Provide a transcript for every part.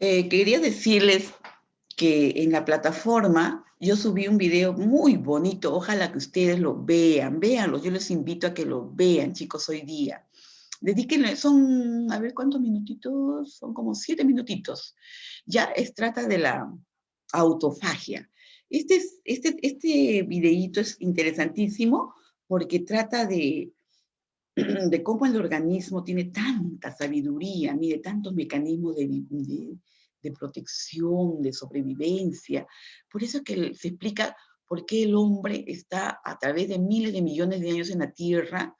Quería decirles que en la plataforma yo subí un video muy bonito, ojalá que ustedes lo vean, véanlo, yo les invito a que lo vean, chicos, hoy día. Dedíquenle, son, a ver cuántos minutitos, son como 7 minutitos. Ya trata de la autofagia. Este videíto es interesantísimo porque trata de cómo el organismo tiene tanta sabiduría, mire, tantos mecanismos de protección, de sobrevivencia. Por eso es que se explica por qué el hombre está a través de miles de millones de años en la Tierra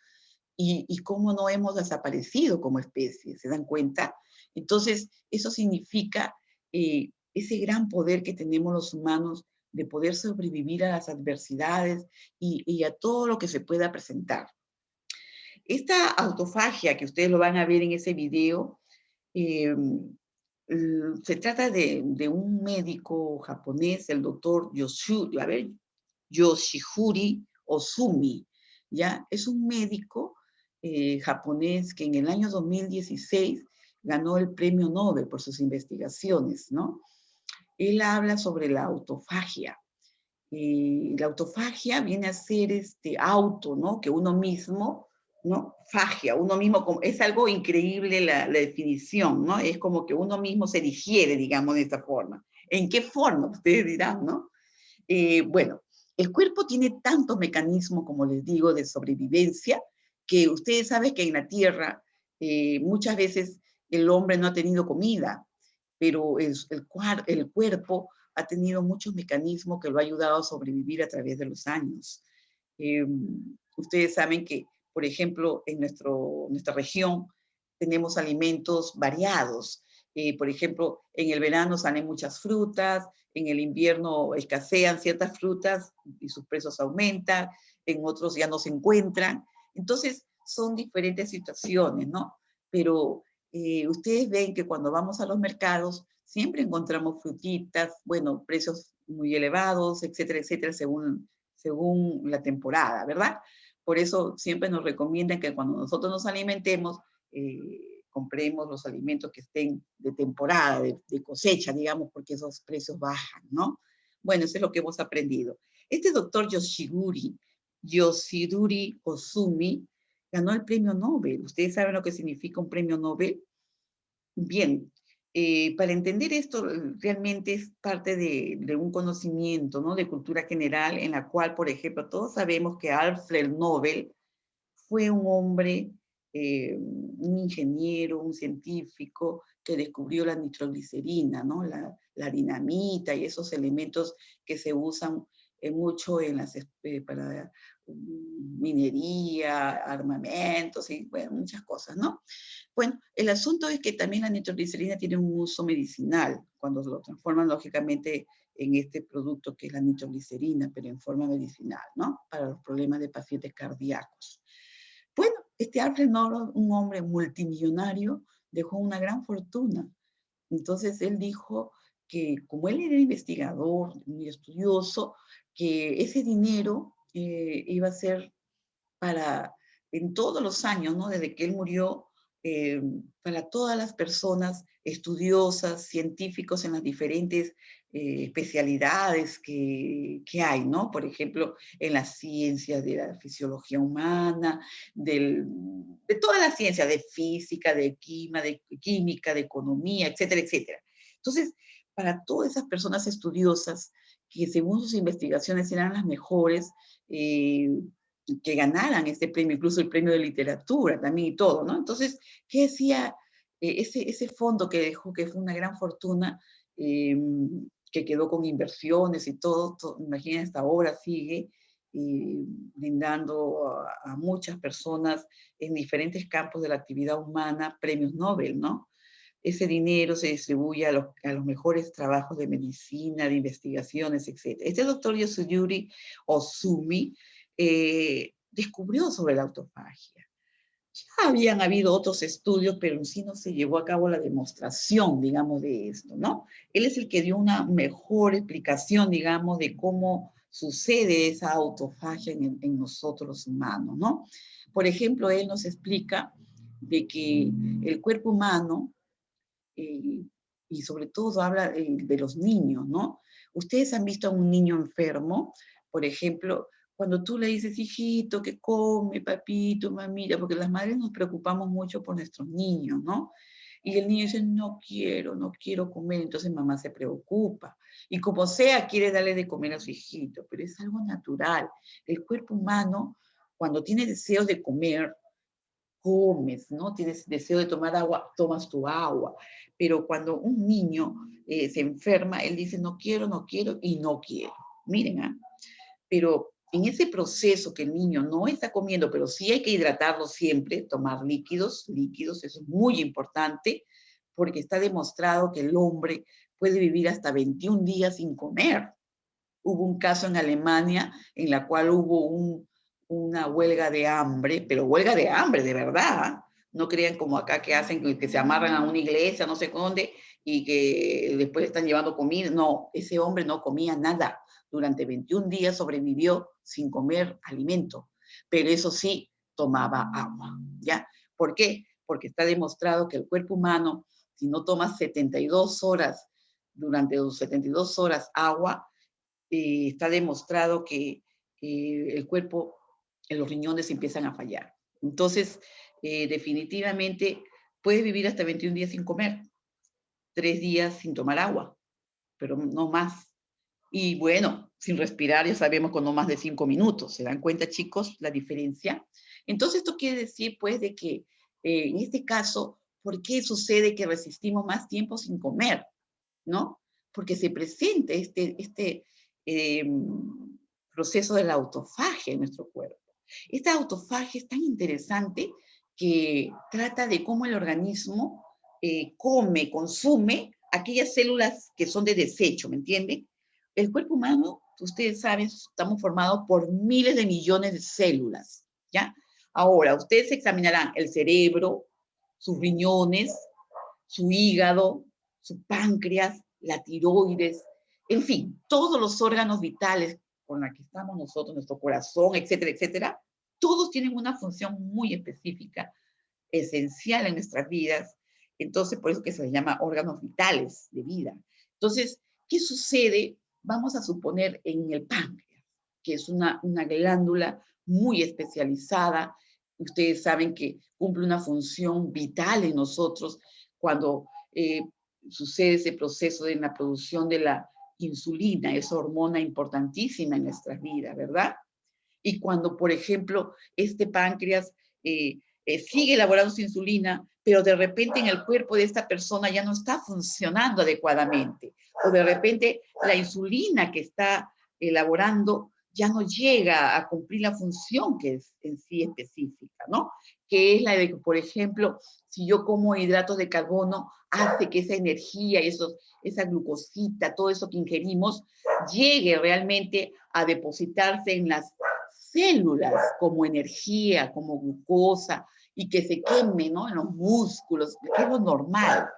y cómo no hemos desaparecido como especie, ¿se dan cuenta? Entonces, eso significa ese gran poder que tenemos los humanos de poder sobrevivir a las adversidades y a todo lo que se pueda presentar. Esta autofagia que ustedes lo van a ver en ese video, eh, se trata de un médico japonés, el doctor Yoshihuri Ozumi, ¿ya? Es un médico japonés que en el año 2016 ganó el premio Nobel por sus investigaciones, ¿no? Él habla sobre la autofagia. La autofagia viene a ser este auto, ¿no? Que uno mismo, ¿no? Fagia, uno mismo, es algo increíble la definición, ¿no? Es como que uno mismo se digiere, digamos, de esta forma. ¿En qué forma? Ustedes dirán, ¿no? Bueno, el cuerpo tiene tantos mecanismos, como les digo, de sobrevivencia, que ustedes saben que en la Tierra muchas veces el hombre no ha tenido comida, pero el cuerpo ha tenido muchos mecanismos que lo ha ayudado a sobrevivir a través de los años. Eh, Ustedes saben que, por ejemplo, en nuestra región tenemos alimentos variados. Por ejemplo, en el verano salen muchas frutas, en el invierno escasean ciertas frutas y sus precios aumentan, en otros ya no se encuentran. Entonces, son diferentes situaciones, ¿no? Pero ustedes ven que cuando vamos a los mercados siempre encontramos frutitas, bueno, precios muy elevados, etcétera, etcétera, según la temporada, ¿verdad? Por eso siempre nos recomiendan que cuando nosotros nos alimentemos, compremos los alimentos que estén de temporada, de cosecha, digamos, porque esos precios bajan, ¿no? Bueno, eso es lo que hemos aprendido. Este doctor Yoshiduri Ozumi, ganó el premio Nobel. ¿Ustedes saben lo que significa un premio Nobel? Bien, para entender esto realmente es parte de un conocimiento, ¿no? De cultura general en la cual, por ejemplo, todos sabemos que Alfred Nobel fue un hombre, un ingeniero, un científico que descubrió la nitroglicerina, ¿no? La dinamita y esos elementos que se usan mucho para minería, armamentos y bueno, muchas cosas, ¿no? Bueno, el asunto es que también la nitroglicerina tiene un uso medicinal cuando lo transforman lógicamente en este producto que es la nitroglicerina, pero en forma medicinal, ¿no? Para los problemas de pacientes cardíacos. Bueno, este Alfred Nobel, un hombre multimillonario, dejó una gran fortuna. Entonces él dijo que como él era investigador, muy estudioso, que ese dinero iba a ser para, en todos los años, ¿no? Desde que él murió, eh, para todas las personas estudiosas, científicos en las diferentes especialidades que hay, ¿no? Por ejemplo, en las ciencias de la fisiología humana, de toda la ciencia, de física, química, de economía, etcétera, etcétera. Entonces, para todas esas personas estudiosas, que según sus investigaciones eran las mejores, que ganaran este premio, incluso el premio de literatura también y todo, ¿no? Entonces, ¿qué decía ese fondo que dejó, que fue una gran fortuna, eh, que quedó con inversiones y todo imaginen, esta obra sigue brindando a muchas personas en diferentes campos de la actividad humana premios Nobel, ¿no? Ese dinero se distribuye a los mejores trabajos de medicina, de investigaciones, etc. Este doctor Yoshiyuri Ozumi descubrió sobre la autofagia. Ya habían habido otros estudios, pero en sí no se llevó a cabo la demostración, digamos, de esto, ¿no? Él es el que dio una mejor explicación, digamos, de cómo sucede esa autofagia en nosotros los humanos, ¿no? Por ejemplo, él nos explica de que el cuerpo humano eh, y sobre todo habla de los niños, ¿no? Ustedes han visto a un niño enfermo, por ejemplo, cuando tú le dices, hijito, que come, papito, mamita, porque las madres nos preocupamos mucho por nuestros niños, ¿no? Y el niño dice, no quiero, no quiero comer, entonces mamá se preocupa. Y como sea, quiere darle de comer a su hijito, pero es algo natural. El cuerpo humano, cuando tiene deseos de comer, comes, ¿no? Tienes deseo de tomar agua, tomas tu agua. Pero cuando un niño se enferma, él dice, no quiero, no quiero y no quiero. Miren, ¿ah? Pero en ese proceso que el niño no está comiendo, pero sí hay que hidratarlo siempre, tomar líquidos, eso es muy importante, porque está demostrado que el hombre puede vivir hasta 21 días sin comer. Hubo un caso en Alemania en la cual hubo una huelga de hambre, pero huelga de hambre, de verdad. No crean como acá que hacen, que se amarran a una iglesia, no sé dónde, y que después están llevando comida. No, ese hombre no comía nada. Durante 21 días sobrevivió sin comer alimento, pero eso sí, tomaba agua, ¿ya? ¿Por qué? Porque está demostrado que el cuerpo humano, si no toma 72 horas, durante 72 horas agua, está demostrado que el cuerpo, los riñones empiezan a fallar. Entonces, definitivamente, puedes vivir hasta 21 días sin comer, 3 días sin tomar agua, pero no más. Y bueno, sin respirar ya sabemos con no más de 5 minutos. ¿Se dan cuenta, chicos, la diferencia? Entonces, esto quiere decir, pues, de que en este caso, ¿por qué sucede que resistimos más tiempo sin comer? ¿No? Porque se presenta este eh, proceso de la autofagia en nuestro cuerpo. Esta autofagia es tan interesante que trata de cómo el organismo come, consume aquellas células que son de desecho, ¿me entienden? El cuerpo humano, ustedes saben, estamos formados por miles de millones de células, ¿ya? Ahora, ustedes examinarán el cerebro, sus riñones, su hígado, su páncreas, la tiroides, en fin, todos los órganos vitales con los que estamos nosotros, nuestro corazón, etcétera, etcétera, todos tienen una función muy específica, esencial en nuestras vidas. Entonces, por eso que se les llama órganos vitales de vida. Entonces, ¿qué sucede? Vamos a suponer en el páncreas, que es una glándula muy especializada. Ustedes saben que cumple una función vital en nosotros cuando sucede ese proceso de la producción de la insulina, esa hormona importantísima en nuestras vidas, ¿verdad? Y cuando, por ejemplo, este páncreas sigue elaborando su insulina, pero de repente en el cuerpo de esta persona ya no está funcionando adecuadamente, o de repente la insulina que está elaborando ya no llega a cumplir la función que es en sí específica, ¿no? Que es la de que, por ejemplo, si yo como hidratos de carbono, hace que esa energía, esa glucosita, todo eso que ingerimos, llegue realmente a depositarse en las células como energía, como glucosa, y que se queme, ¿no? En los músculos, que es lo normal.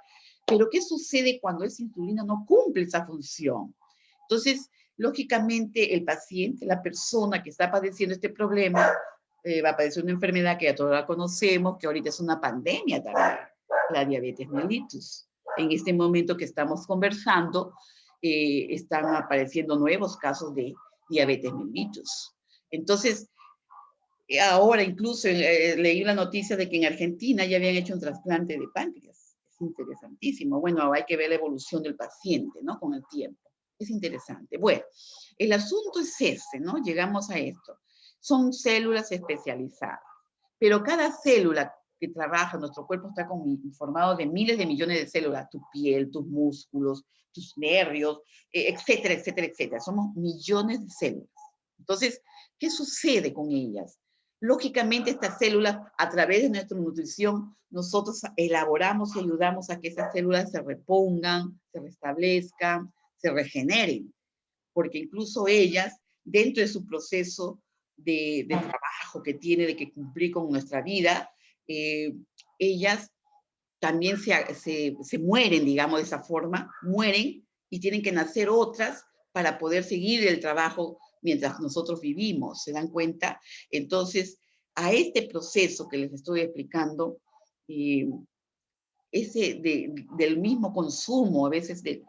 Pero ¿qué sucede cuando esa insulina no cumple esa función? Entonces, lógicamente, el paciente, la persona que está padeciendo este problema, va a padecer una enfermedad que ya todos la conocemos, que ahorita es una pandemia también, la diabetes mellitus. En este momento que estamos conversando, están apareciendo nuevos casos de diabetes mellitus. Entonces, ahora incluso leí la noticia de que en Argentina ya habían hecho un trasplante de páncreas. Es interesantísimo. Bueno, hay que ver la evolución del paciente, ¿no? Con el tiempo. Es interesante. Bueno, el asunto es ese, ¿no? Llegamos a esto. Son células especializadas, pero cada célula que trabaja, nuestro cuerpo está formado de miles de millones de células, tu piel, tus músculos, tus nervios, etcétera, etcétera, etcétera. Somos millones de células. Entonces, ¿qué sucede con ellas? Lógicamente, estas células, a través de nuestra nutrición, nosotros elaboramos y ayudamos a que esas células se repongan, se restablezcan, se regeneren, porque incluso ellas, dentro de su proceso de trabajo que tiene, de que cumplir con nuestra vida, ellas también se mueren, digamos, de esa forma, mueren y tienen que nacer otras para poder seguir el trabajo mientras nosotros vivimos, ¿se dan cuenta? Entonces, a este proceso que les estoy explicando, del mismo consumo, a veces de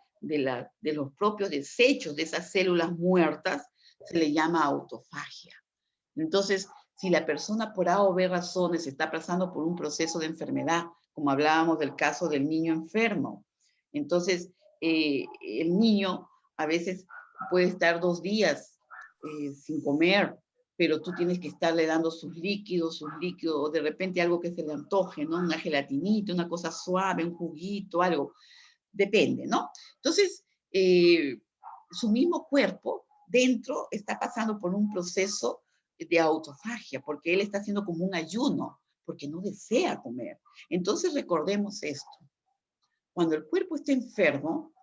los propios desechos de esas células muertas, se le llama autofagia. Entonces, si la persona por A o B razones está pasando por un proceso de enfermedad, como hablábamos del caso del niño enfermo, entonces el niño a veces puede estar 2 días sin comer, pero tú tienes que estarle dando sus líquidos, o de repente algo que se le antoje, ¿no? Una gelatinita, una cosa suave, un juguito, algo. Depende, ¿no? Entonces, su mismo cuerpo dentro está pasando por un proceso de autofagia, porque él está haciendo como un ayuno, porque no desea comer. Entonces, recordemos esto. Cuando el cuerpo está enfermo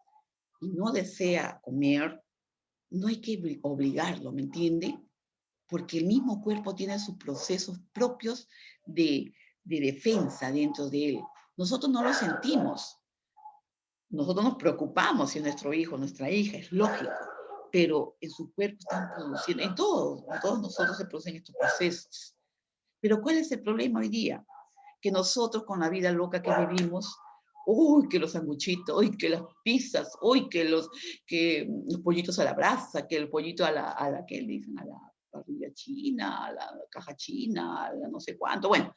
y no desea comer, no hay que obligarlo, ¿me entiende? Porque el mismo cuerpo tiene sus procesos propios de defensa dentro de él. Nosotros no lo sentimos. Nosotros nos preocupamos si es nuestro hijo, nuestra hija, es lógico, pero en su cuerpo están produciendo, en todos nosotros se producen estos procesos. Pero ¿cuál es el problema hoy día? Que nosotros con la vida loca que vivimos, uy, que los sanguchitos, uy, que las pizzas, uy, que los pollitos a la brasa, que el pollito a la que le dicen, a la parrilla china, a la caja china, a la no sé cuánto. Bueno,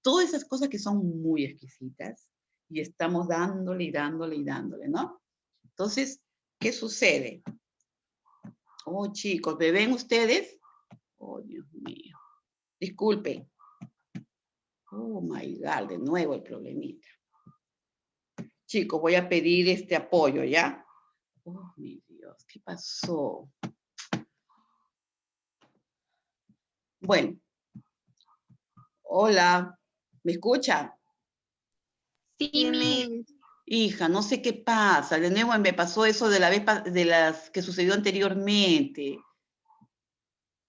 todas esas cosas que son muy exquisitas y estamos dándole y dándole y dándole, ¿no? Entonces, ¿qué sucede? Oh, chicos, ¿me ven ustedes? Oh, Dios mío. Disculpen. Oh, my God, de nuevo el problemita. Chicos, voy a pedir este apoyo, ¿ya? Oh, mi Dios, ¿qué pasó? Bueno. Hola, ¿me escuchan? Sí, mi. Hija, no sé qué pasa. De nuevo me pasó eso de la vez de las que sucedió anteriormente.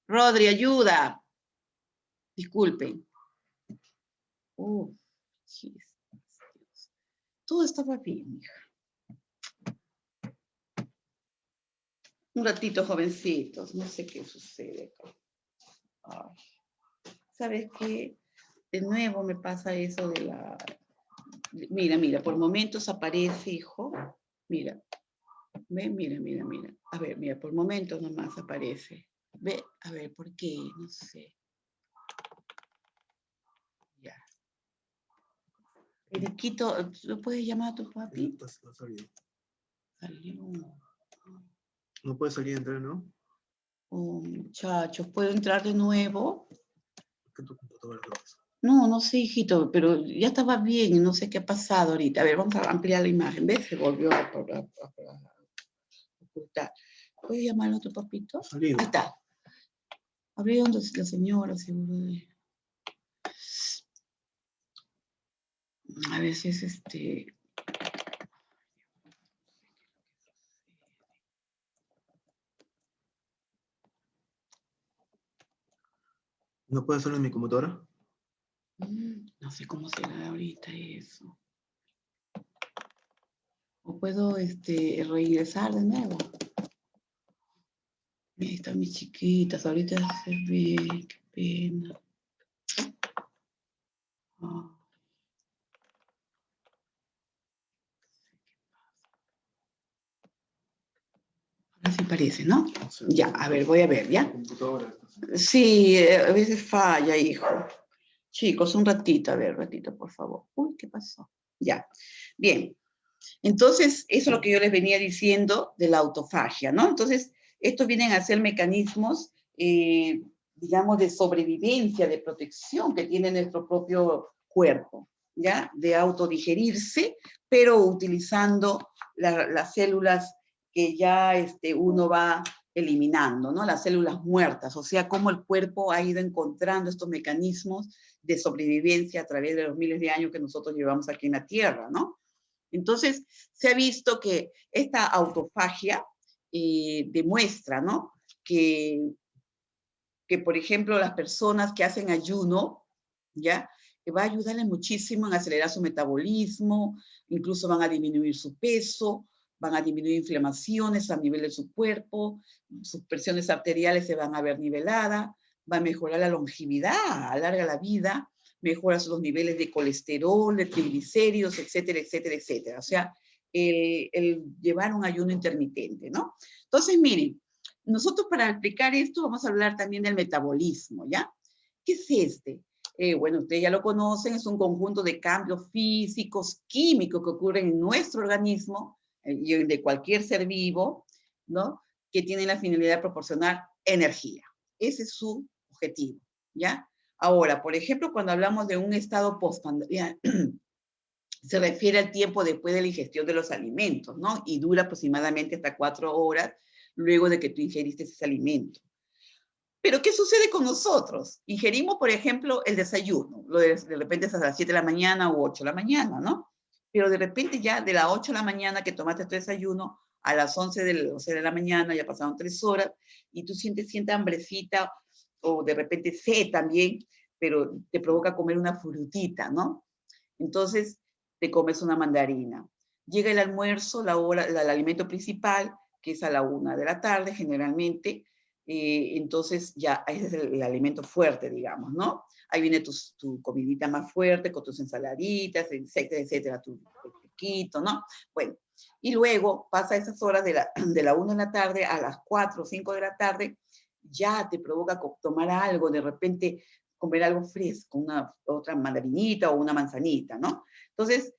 Rodri, ayuda. Disculpen. Oh, Dios. Todo estaba bien, hija. Un ratito, jovencitos. No sé qué sucede acá. Ay. ¿Sabes qué? De nuevo me pasa eso de la... Mira, mira, por momentos aparece, hijo. Mira. Ve, mira, mira, mira. A ver, mira, por momentos nomás aparece. Ve, a ver, ¿por qué? No sé. Ya. Eriquito, ¿lo puedes llamar a tu papi? Salió. Salió. No puede salir y entrar, ¿no? Oh, muchachos, ¿puedo entrar de nuevo? ¿Qué tu computadora lo hace? No, no sé, hijito, pero ya estaba bien y no sé qué ha pasado ahorita. A ver, vamos a ampliar la imagen. ¿Ves? Se volvió a ocultar. ¿Puedes llamar a tu papito? Salido. Ahí está. Abrió la señora, seguro de... A veces, ¿No puede salir en mi computadora? No sé cómo será ahorita eso. O puedo regresar de nuevo. Ahí están mis chiquitas, ahorita se ve, qué pena. Oh. Ahora sí parece, ¿no? Sí, ya, a ver, voy a ver, ¿ya? Sí, a veces falla, hijo. Chicos, un ratito, a ver, ratito, por favor. Uy, ¿qué pasó? Ya, bien. Entonces, eso es lo que yo les venía diciendo de la autofagia, ¿no? Entonces, estos vienen a ser mecanismos, digamos, de sobrevivencia, de protección que tiene nuestro propio cuerpo, ¿ya? De autodigerirse, pero utilizando las células que ya uno va eliminando, ¿no? Las células muertas, o sea, cómo el cuerpo ha ido encontrando estos mecanismos de sobrevivencia a través de los miles de años que nosotros llevamos aquí en la Tierra, ¿no? Entonces, se ha visto que esta autofagia demuestra, ¿no? Que, por ejemplo, las personas que hacen ayuno, ¿ya? Que va a ayudarles muchísimo en acelerar su metabolismo, incluso van a disminuir su peso, van a disminuir inflamaciones a nivel de su cuerpo, sus presiones arteriales se van a ver niveladas, va a mejorar la longevidad, alarga la vida, mejoras los niveles de colesterol, de triglicéridos, etcétera, etcétera, etcétera. O sea, el llevar un ayuno intermitente, ¿no? Entonces, miren, nosotros para explicar esto vamos a hablar también del metabolismo, ¿ya? ¿Qué es este? Bueno, ustedes ya lo conocen, es un conjunto de cambios físicos, químicos que ocurren en nuestro organismo y el de cualquier ser vivo, ¿no? Que tienen la finalidad de proporcionar energía. Ese es su objetivo, ¿ya? Ahora, por ejemplo, cuando hablamos de un estado postprandial, se refiere al tiempo después de la ingestión de los alimentos, ¿no? Y dura aproximadamente hasta 4 horas luego de que tú ingeriste ese alimento. Pero, ¿qué sucede con nosotros? Ingerimos, por ejemplo, el desayuno. De repente es a las 7 de la mañana u 8 de la mañana, ¿no? Pero de repente ya de las 8 de la mañana que tomaste tu desayuno, a las 11 de la mañana ya pasaron 3 horas y tú sientes hambrecita o de repente sed también, pero te provoca comer una frutita, ¿no? Entonces te comes una mandarina. Llega el almuerzo, la hora, el alimento principal, que es a la 1 de la tarde generalmente, entonces ya ese es el alimento fuerte, digamos, ¿no? Ahí viene tu comidita más fuerte con tus ensaladitas, etcétera, etcétera, tu piquito, ¿no? Bueno, y luego pasa esas horas de la 1 de la tarde a las 4 o 5 de la tarde, ya te provoca tomar algo, de repente comer algo fresco, otra mandarinita o una manzanita, ¿no? Entonces,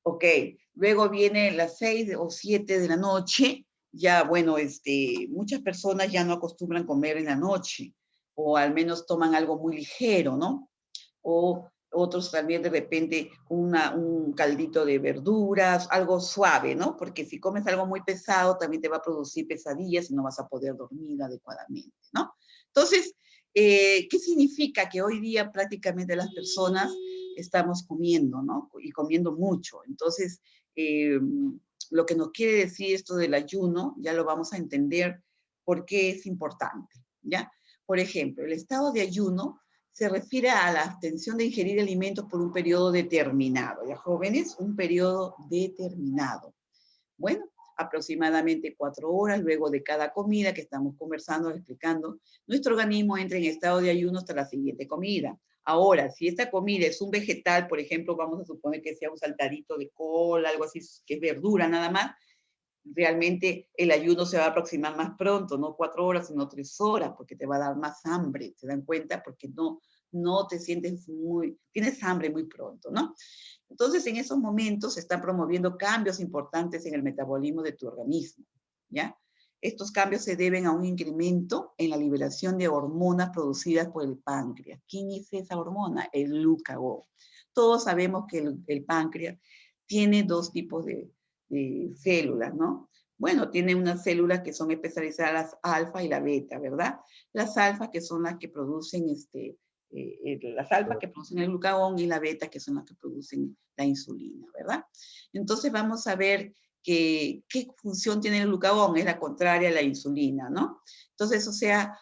ok, luego viene las 6 o 7 de la noche, ya, bueno, muchas personas ya no acostumbran comer en la noche, o al menos toman algo muy ligero, ¿no? O otros también de repente un caldito de verduras, algo suave, ¿no? Porque si comes algo muy pesado también te va a producir pesadillas y no vas a poder dormir adecuadamente, ¿no? Entonces, ¿qué significa? Que hoy día prácticamente las personas estamos comiendo, ¿no? Y comiendo mucho. Entonces, lo que nos quiere decir esto del ayuno, ya lo vamos a entender por qué es importante, ¿ya? Por ejemplo, el estado de ayuno se refiere a la abstención de ingerir alimentos por un periodo determinado. ¿Ya, jóvenes? Un periodo determinado. Bueno, aproximadamente 4 horas luego de cada comida que estamos conversando, explicando, nuestro organismo entra en estado de ayuno hasta la siguiente comida. Ahora, si esta comida es un vegetal, por ejemplo, vamos a suponer que sea un saltadito de col, algo así, que es verdura nada más, realmente el ayuno se va a aproximar más pronto, no 4 horas, sino 3 horas, porque te va a dar más hambre, ¿se dan cuenta? Porque no te sientes tienes hambre muy pronto, ¿no? Entonces, en esos momentos se están promoviendo cambios importantes en el metabolismo de tu organismo, ¿ya? Estos cambios se deben a un incremento en la liberación de hormonas producidas por el páncreas. ¿Quién es esa hormona? El glucagón. Todos sabemos que el páncreas tiene 2 tipos de células, ¿no? Bueno, tiene unas células que son especializadas, alfa y la beta, ¿verdad? Las alfa que son las que producen las alfa que producen el glucagón y la beta que son las que producen la insulina, ¿verdad? Entonces vamos a ver qué función tiene el glucagón, es la contraria a la insulina, ¿no? Entonces, o sea,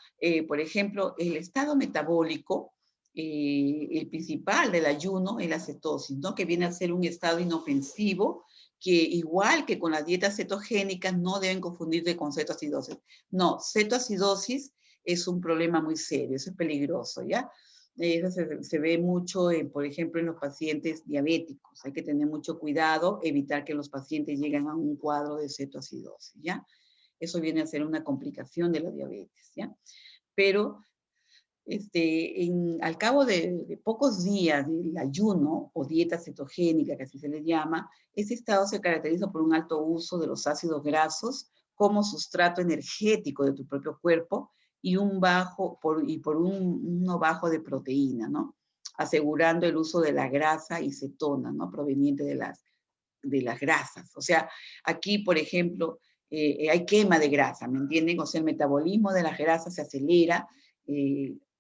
por ejemplo, el estado metabólico, el principal del ayuno es la cetosis, ¿no? Que viene a ser un estado inofensivo, que igual que con las dietas cetogénicas no deben confundirse con cetoacidosis. No, cetoacidosis es un problema muy serio, eso es peligroso, ¿ya? Eso se ve mucho, por ejemplo, en los pacientes diabéticos. Hay que tener mucho cuidado, evitar que los pacientes lleguen a un cuadro de cetoacidosis, ¿ya? Eso viene a ser una complicación de la diabetes, ¿ya? Pero al cabo de pocos días del ayuno o dieta cetogénica, que así se le llama, ese estado se caracteriza por un alto uso de los ácidos grasos como sustrato energético de tu propio cuerpo y uno bajo de proteína, ¿no? Asegurando el uso de la grasa y cetona, ¿no? Proveniente de las grasas. O sea, aquí, por ejemplo, hay quema de grasa, ¿me entienden? O sea, el metabolismo de las grasas se acelera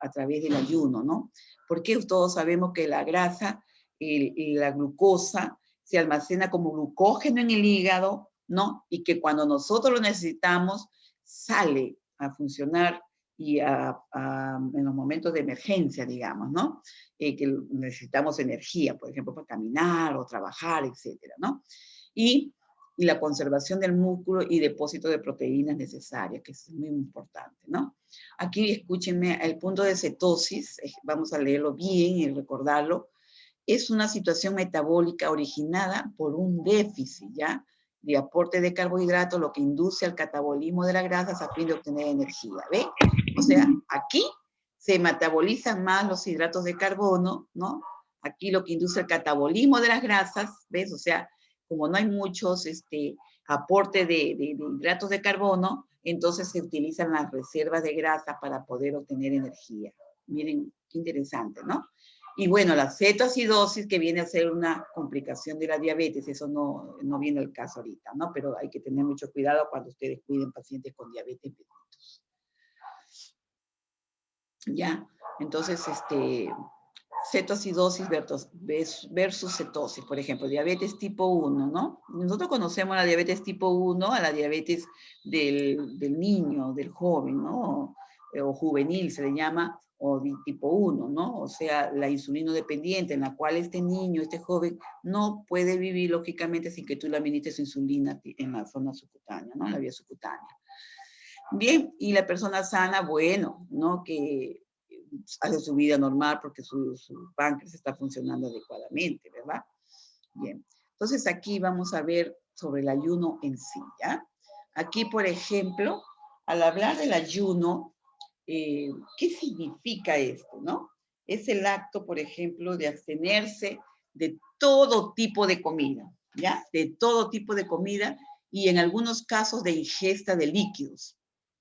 a través del ayuno, ¿no? Porque todos sabemos que la grasa y la glucosa se almacena como glucógeno en el hígado, ¿no? Y que cuando nosotros lo necesitamos, sale a funcionar y en los momentos de emergencia, digamos, ¿no? Que necesitamos energía, por ejemplo, para caminar o trabajar, etcétera, ¿no? Y y la conservación del músculo y depósito de proteínas necesarias, que es muy importante, ¿no? Aquí escúchenme, el punto de cetosis, vamos a leerlo bien y recordarlo, es una situación metabólica originada por un déficit, ¿ya?, de aporte de carbohidratos, lo que induce al catabolismo de las grasas a fin de obtener energía, ¿ve? O sea, aquí se metabolizan más los hidratos de carbono, ¿no? Aquí lo que induce el catabolismo de las grasas, ¿ves? O sea, como no hay muchos aporte de hidratos de carbono, entonces se utilizan las reservas de grasa para poder obtener energía. Miren, qué interesante, ¿no? Y bueno, la cetoacidosis, que viene a ser una complicación de la diabetes, eso no viene al caso ahorita, ¿no? Pero hay que tener mucho cuidado cuando ustedes cuiden pacientes con diabetes mellitus. Ya, entonces, cetoacidosis versus cetosis, por ejemplo, diabetes tipo 1, ¿no? Nosotros conocemos la diabetes tipo 1, a la diabetes del niño, del joven, ¿no? O juvenil se le llama, o tipo 1, ¿no? O sea, la insulino dependiente, en la cual este niño, este joven, no puede vivir lógicamente sin que tú le administres insulina en la zona subcutánea, ¿no? En la vía subcutánea. Bien, y la persona sana, bueno, ¿no? Que hace su vida normal porque su páncreas está funcionando adecuadamente, ¿verdad? Bien, entonces aquí vamos a ver sobre el ayuno en sí, ¿ya? Aquí, por ejemplo, al hablar del ayuno, ¿qué significa esto, no? Es el acto, por ejemplo, de abstenerse de todo tipo de comida, ¿ya? De todo tipo de comida y en algunos casos de ingesta de líquidos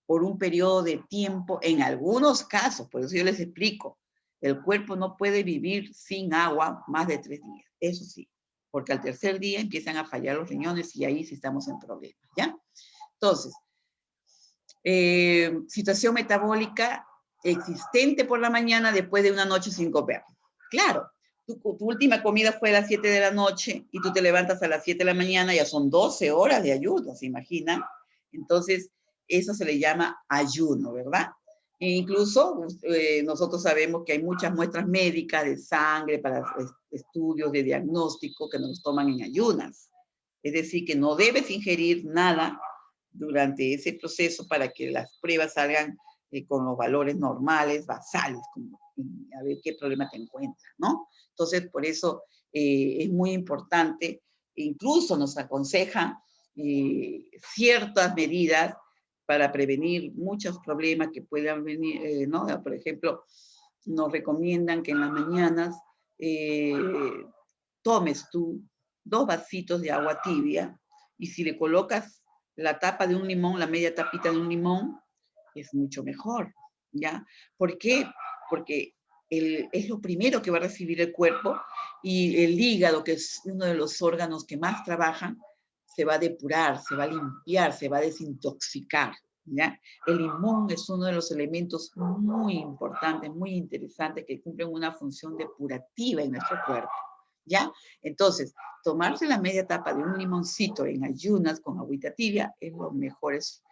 por un periodo de tiempo, en algunos casos, por eso yo les explico, el cuerpo no puede vivir sin agua más de 3 días, eso sí, porque al tercer día empiezan a fallar los riñones y ahí sí estamos en problemas, ¿ya? Entonces, situación metabólica existente por la mañana después de una noche sin comer. Claro, tu última comida fue a las 7 de la noche y tú te levantas a las 7 de la mañana, ya son 12 horas de ayuno, ¿se imaginan? Entonces, eso se le llama ayuno, ¿verdad? E incluso nosotros sabemos que hay muchas muestras médicas de sangre para estudios de diagnóstico que nos toman en ayunas. Es decir, que no debes ingerir nada durante ese proceso para que las pruebas salgan con los valores normales, basales, como a ver qué problema te encuentras, ¿no? Entonces, por eso es muy importante, incluso nos aconsejan ciertas medidas para prevenir muchos problemas que puedan venir, ¿no? Por ejemplo, nos recomiendan que en las mañanas tomes tú 2 vasitos de agua tibia y si le colocas la tapa de un limón, la media tapita de un limón, es mucho mejor, ¿ya? ¿Por qué? Porque es lo primero que va a recibir el cuerpo y el hígado, que es uno de los órganos que más trabajan, se va a depurar, se va a limpiar, se va a desintoxicar, ¿ya? El limón es uno de los elementos muy importantes, muy interesantes, que cumplen una función depurativa en nuestro cuerpo, ¿ya? Entonces, tomarse la media tapa de un limoncito en ayunas con agüita tibia es lo mejor, es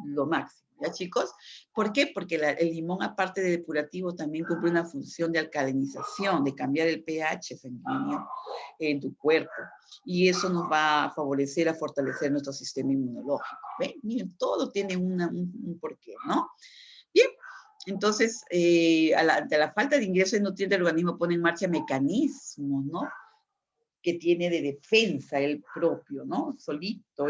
lo máximo, ¿ya, chicos? ¿Por qué? Porque el limón, aparte de depurativo, también cumple una función de alcalinización, de cambiar el pH sanguíneo en tu cuerpo. Y eso nos va a favorecer, a fortalecer nuestro sistema inmunológico. ¿Ven? Miren, todo tiene un porqué, ¿no? Bien, entonces, ante la falta de ingreso de nutrientes, el organismo pone en marcha mecanismos, ¿no? Que tiene de defensa el propio, ¿no? Solito,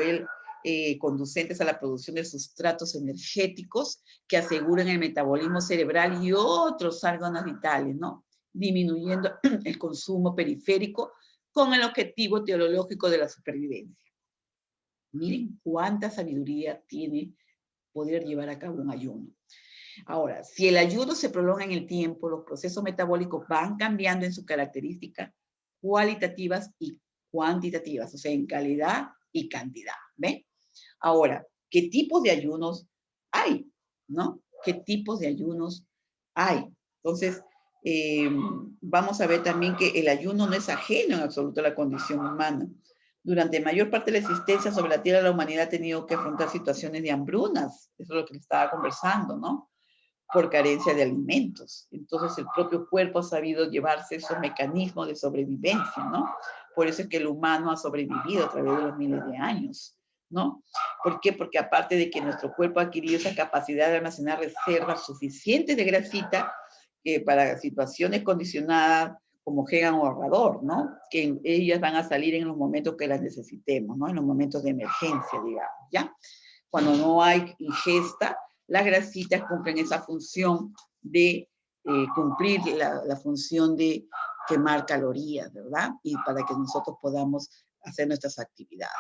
conducentes a la producción de sustratos energéticos que aseguran el metabolismo cerebral y otros órganos vitales, ¿no? Disminuyendo el consumo periférico con el objetivo teológico de la supervivencia. Miren cuánta sabiduría tiene poder llevar a cabo un ayuno. Ahora, si el ayuno se prolonga en el tiempo, los procesos metabólicos van cambiando en sus características cualitativas y cuantitativas, o sea, en calidad y cantidad, ¿ven? Ahora, ¿qué tipos de ayunos hay? ¿No? ¿Qué tipos de ayunos hay? Entonces, vamos a ver también que el ayuno no es ajeno en absoluto a la condición humana. Durante mayor parte de la existencia sobre la Tierra, la humanidad ha tenido que afrontar situaciones de hambrunas. Eso es lo que estaba conversando, ¿no? Por carencia de alimentos. Entonces el propio cuerpo ha sabido llevarse esos mecanismos de sobrevivencia, ¿no? Por eso es que el humano ha sobrevivido a través de los miles de años, ¿no? ¿Por qué? Porque aparte de que nuestro cuerpo ha adquirido esa capacidad de almacenar reservas suficientes de grasita para situaciones condicionadas como Hegan o ahorrador, ¿no? Que ellas van a salir en los momentos que las necesitemos, ¿no? En los momentos de emergencia, digamos, ¿ya? Cuando no hay ingesta, las grasitas cumplen esa función de cumplir la función de quemar calorías, ¿verdad? Y para que nosotros podamos hacer nuestras actividades.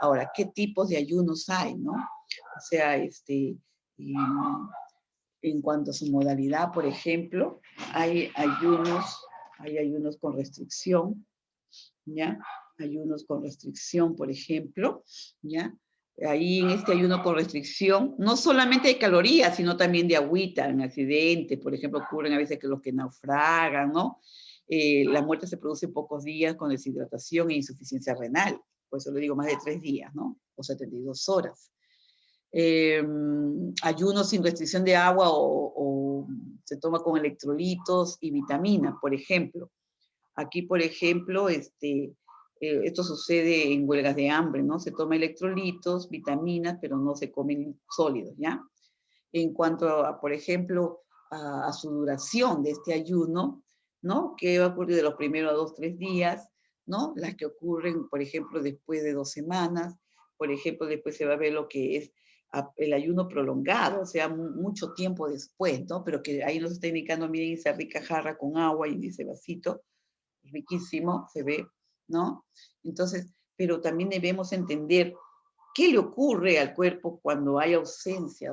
Ahora, ¿qué tipos de ayunos hay, no? O sea, en cuanto a su modalidad, por ejemplo, hay ayunos con restricción, ¿ya? Ayunos con restricción, por ejemplo, ¿ya? Ahí en este ayuno con restricción, no solamente de calorías, sino también de agüita, en accidente, por ejemplo, ocurren a veces que los que naufragan, ¿no? La muerte se produce en pocos días con deshidratación e insuficiencia renal, por eso le digo más de 3 días, ¿no? O 72 horas. Ayuno sin restricción de agua o se toma con electrolitos y vitaminas, por ejemplo. Aquí, por ejemplo, esto sucede en huelgas de hambre, ¿no? Se toma electrolitos, vitaminas, pero no se comen sólidos, ¿ya? En cuanto a, por ejemplo, a su duración de este ayuno, ¿no? ¿Qué va a ocurrir de los primeros 2, 3 días, ¿no? Las que ocurren, por ejemplo, después de 2 semanas, por ejemplo, después se va a ver lo que es el ayuno prolongado, o sea, mucho tiempo después, ¿no? Pero que ahí nos está indicando, miren esa rica jarra con agua y ese vasito, riquísimo, se ve, ¿no? Entonces, pero también debemos entender qué le ocurre al cuerpo cuando hay ausencia,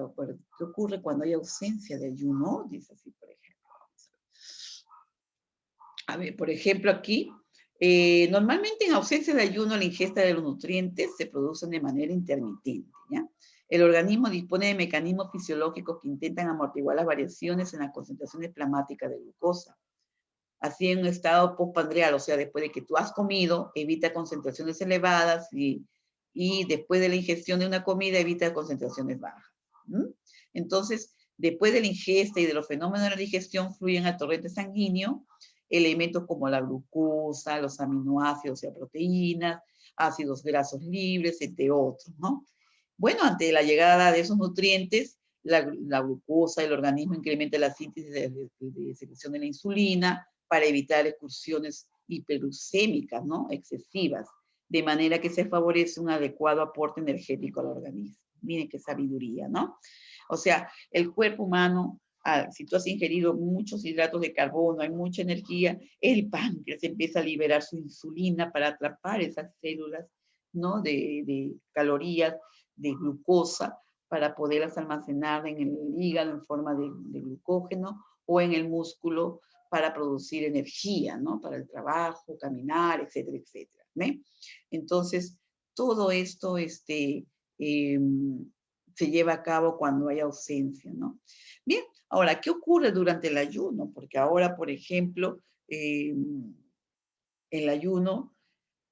qué ocurre cuando hay ausencia de ayuno, dice así, por ejemplo. A ver, por ejemplo, aquí, normalmente en ausencia de ayuno, la ingesta de los nutrientes se producen de manera intermitente, ¿ya? El organismo dispone de mecanismos fisiológicos que intentan amortiguar las variaciones en las concentraciones plasmáticas de glucosa. Así en un estado postprandial, o sea, después de que tú has comido, evita concentraciones elevadas y después de la ingestión de una comida, evita concentraciones bajas. Entonces, después de la ingesta y de los fenómenos de la digestión, fluyen al torrente sanguíneo elementos como la glucosa, los aminoácidos, o sea, proteínas, ácidos grasos libres, entre otros, ¿no? Bueno, ante la llegada de esos nutrientes, la glucosa, el organismo incrementa la síntesis de secreción de la insulina para evitar excursiones hiperglucémicas, ¿no? Excesivas, de manera que se favorece un adecuado aporte energético al organismo. Miren qué sabiduría, ¿no? O sea, el cuerpo humano, si tú has ingerido muchos hidratos de carbono, hay mucha energía, el páncreas empieza a liberar su insulina para atrapar esas células, ¿no? De calorías, de glucosa, para poderlas almacenar en el hígado en forma de glucógeno o en el músculo para producir energía, ¿no? Para el trabajo, caminar, etcétera, etcétera. ¿Ve? Entonces, todo esto se lleva a cabo cuando hay ausencia, ¿no? Bien, ahora, ¿qué ocurre durante el ayuno? Porque ahora, por ejemplo, el ayuno,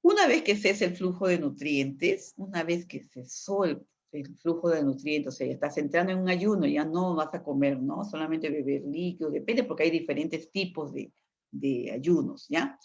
una vez que cesa el flujo de nutrientes, una vez que cesó el flujo de nutrientes, o sea, ya estás entrando en un ayuno, ya no vas a comer, ¿no? Solamente beber líquido, depende porque hay diferentes tipos de ayunos, ¿ya?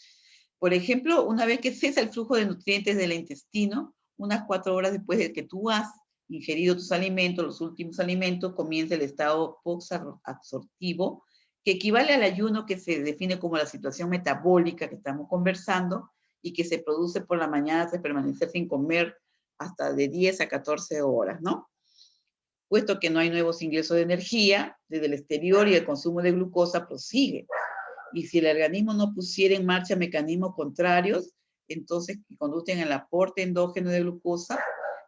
Por ejemplo, una vez que cesa el flujo de nutrientes del intestino, unas 4 horas después de que tú has ingerido tus alimentos, los últimos alimentos, comienza el estado post-absortivo, que equivale al ayuno que se define como la situación metabólica que estamos conversando y que se produce por la mañana tras permanecer sin comer hasta de 10 a 14 horas, ¿no? Puesto que no hay nuevos ingresos de energía desde el exterior y el consumo de glucosa prosigue. Y si el organismo no pusiera en marcha mecanismos contrarios, entonces que conducen al aporte endógeno de glucosa,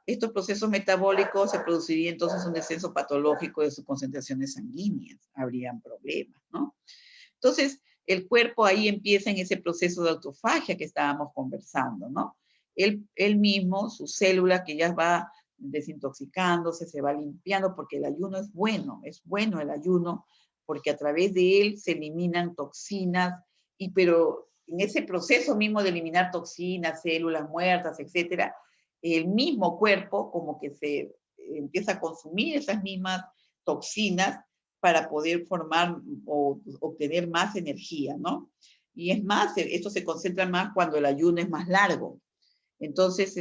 estos procesos metabólicos se produciría entonces un descenso patológico de sus concentraciones sanguíneas, habrían problemas, ¿no? Entonces, el cuerpo ahí empieza en ese proceso de autofagia que estábamos conversando, ¿no? Él mismo, sus células que ya va desintoxicándose, se va limpiando, porque el ayuno es bueno el ayuno, porque a través de él se eliminan toxinas, pero en ese proceso mismo de eliminar toxinas, células muertas, etcétera, el mismo cuerpo como que se empieza a consumir esas mismas toxinas para poder formar o obtener más energía, ¿no? Y es más, esto se concentra más cuando el ayuno es más largo. Entonces,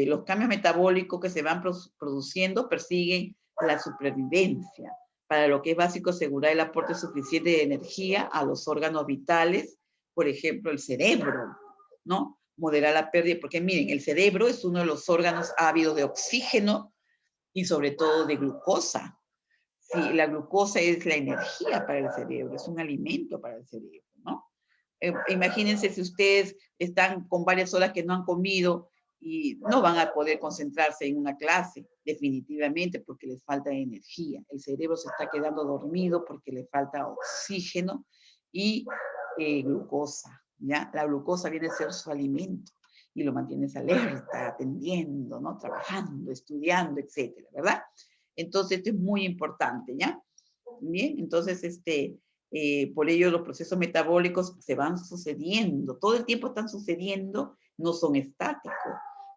los cambios metabólicos que se van produciendo persiguen la supervivencia, para lo que es básico asegurar el aporte suficiente de energía a los órganos vitales, por ejemplo, el cerebro, ¿no? Moderar la pérdida, porque miren, el cerebro es uno de los órganos ávidos de oxígeno y sobre todo de glucosa. Sí, la glucosa es la energía para el cerebro, es un alimento para el cerebro, ¿no? Imagínense si ustedes están con varias horas que no han comido y no van a poder concentrarse en una clase, definitivamente, porque les falta energía. El cerebro se está quedando dormido porque le falta oxígeno y glucosa, ¿ya? La glucosa viene a ser su alimento y lo mantienes alerta, atendiendo, ¿no? Trabajando, estudiando, etcétera, ¿verdad? Entonces, esto es muy importante, ¿ya? Bien, entonces, por ello los procesos metabólicos se van sucediendo, todo el tiempo están sucediendo, no son estáticos,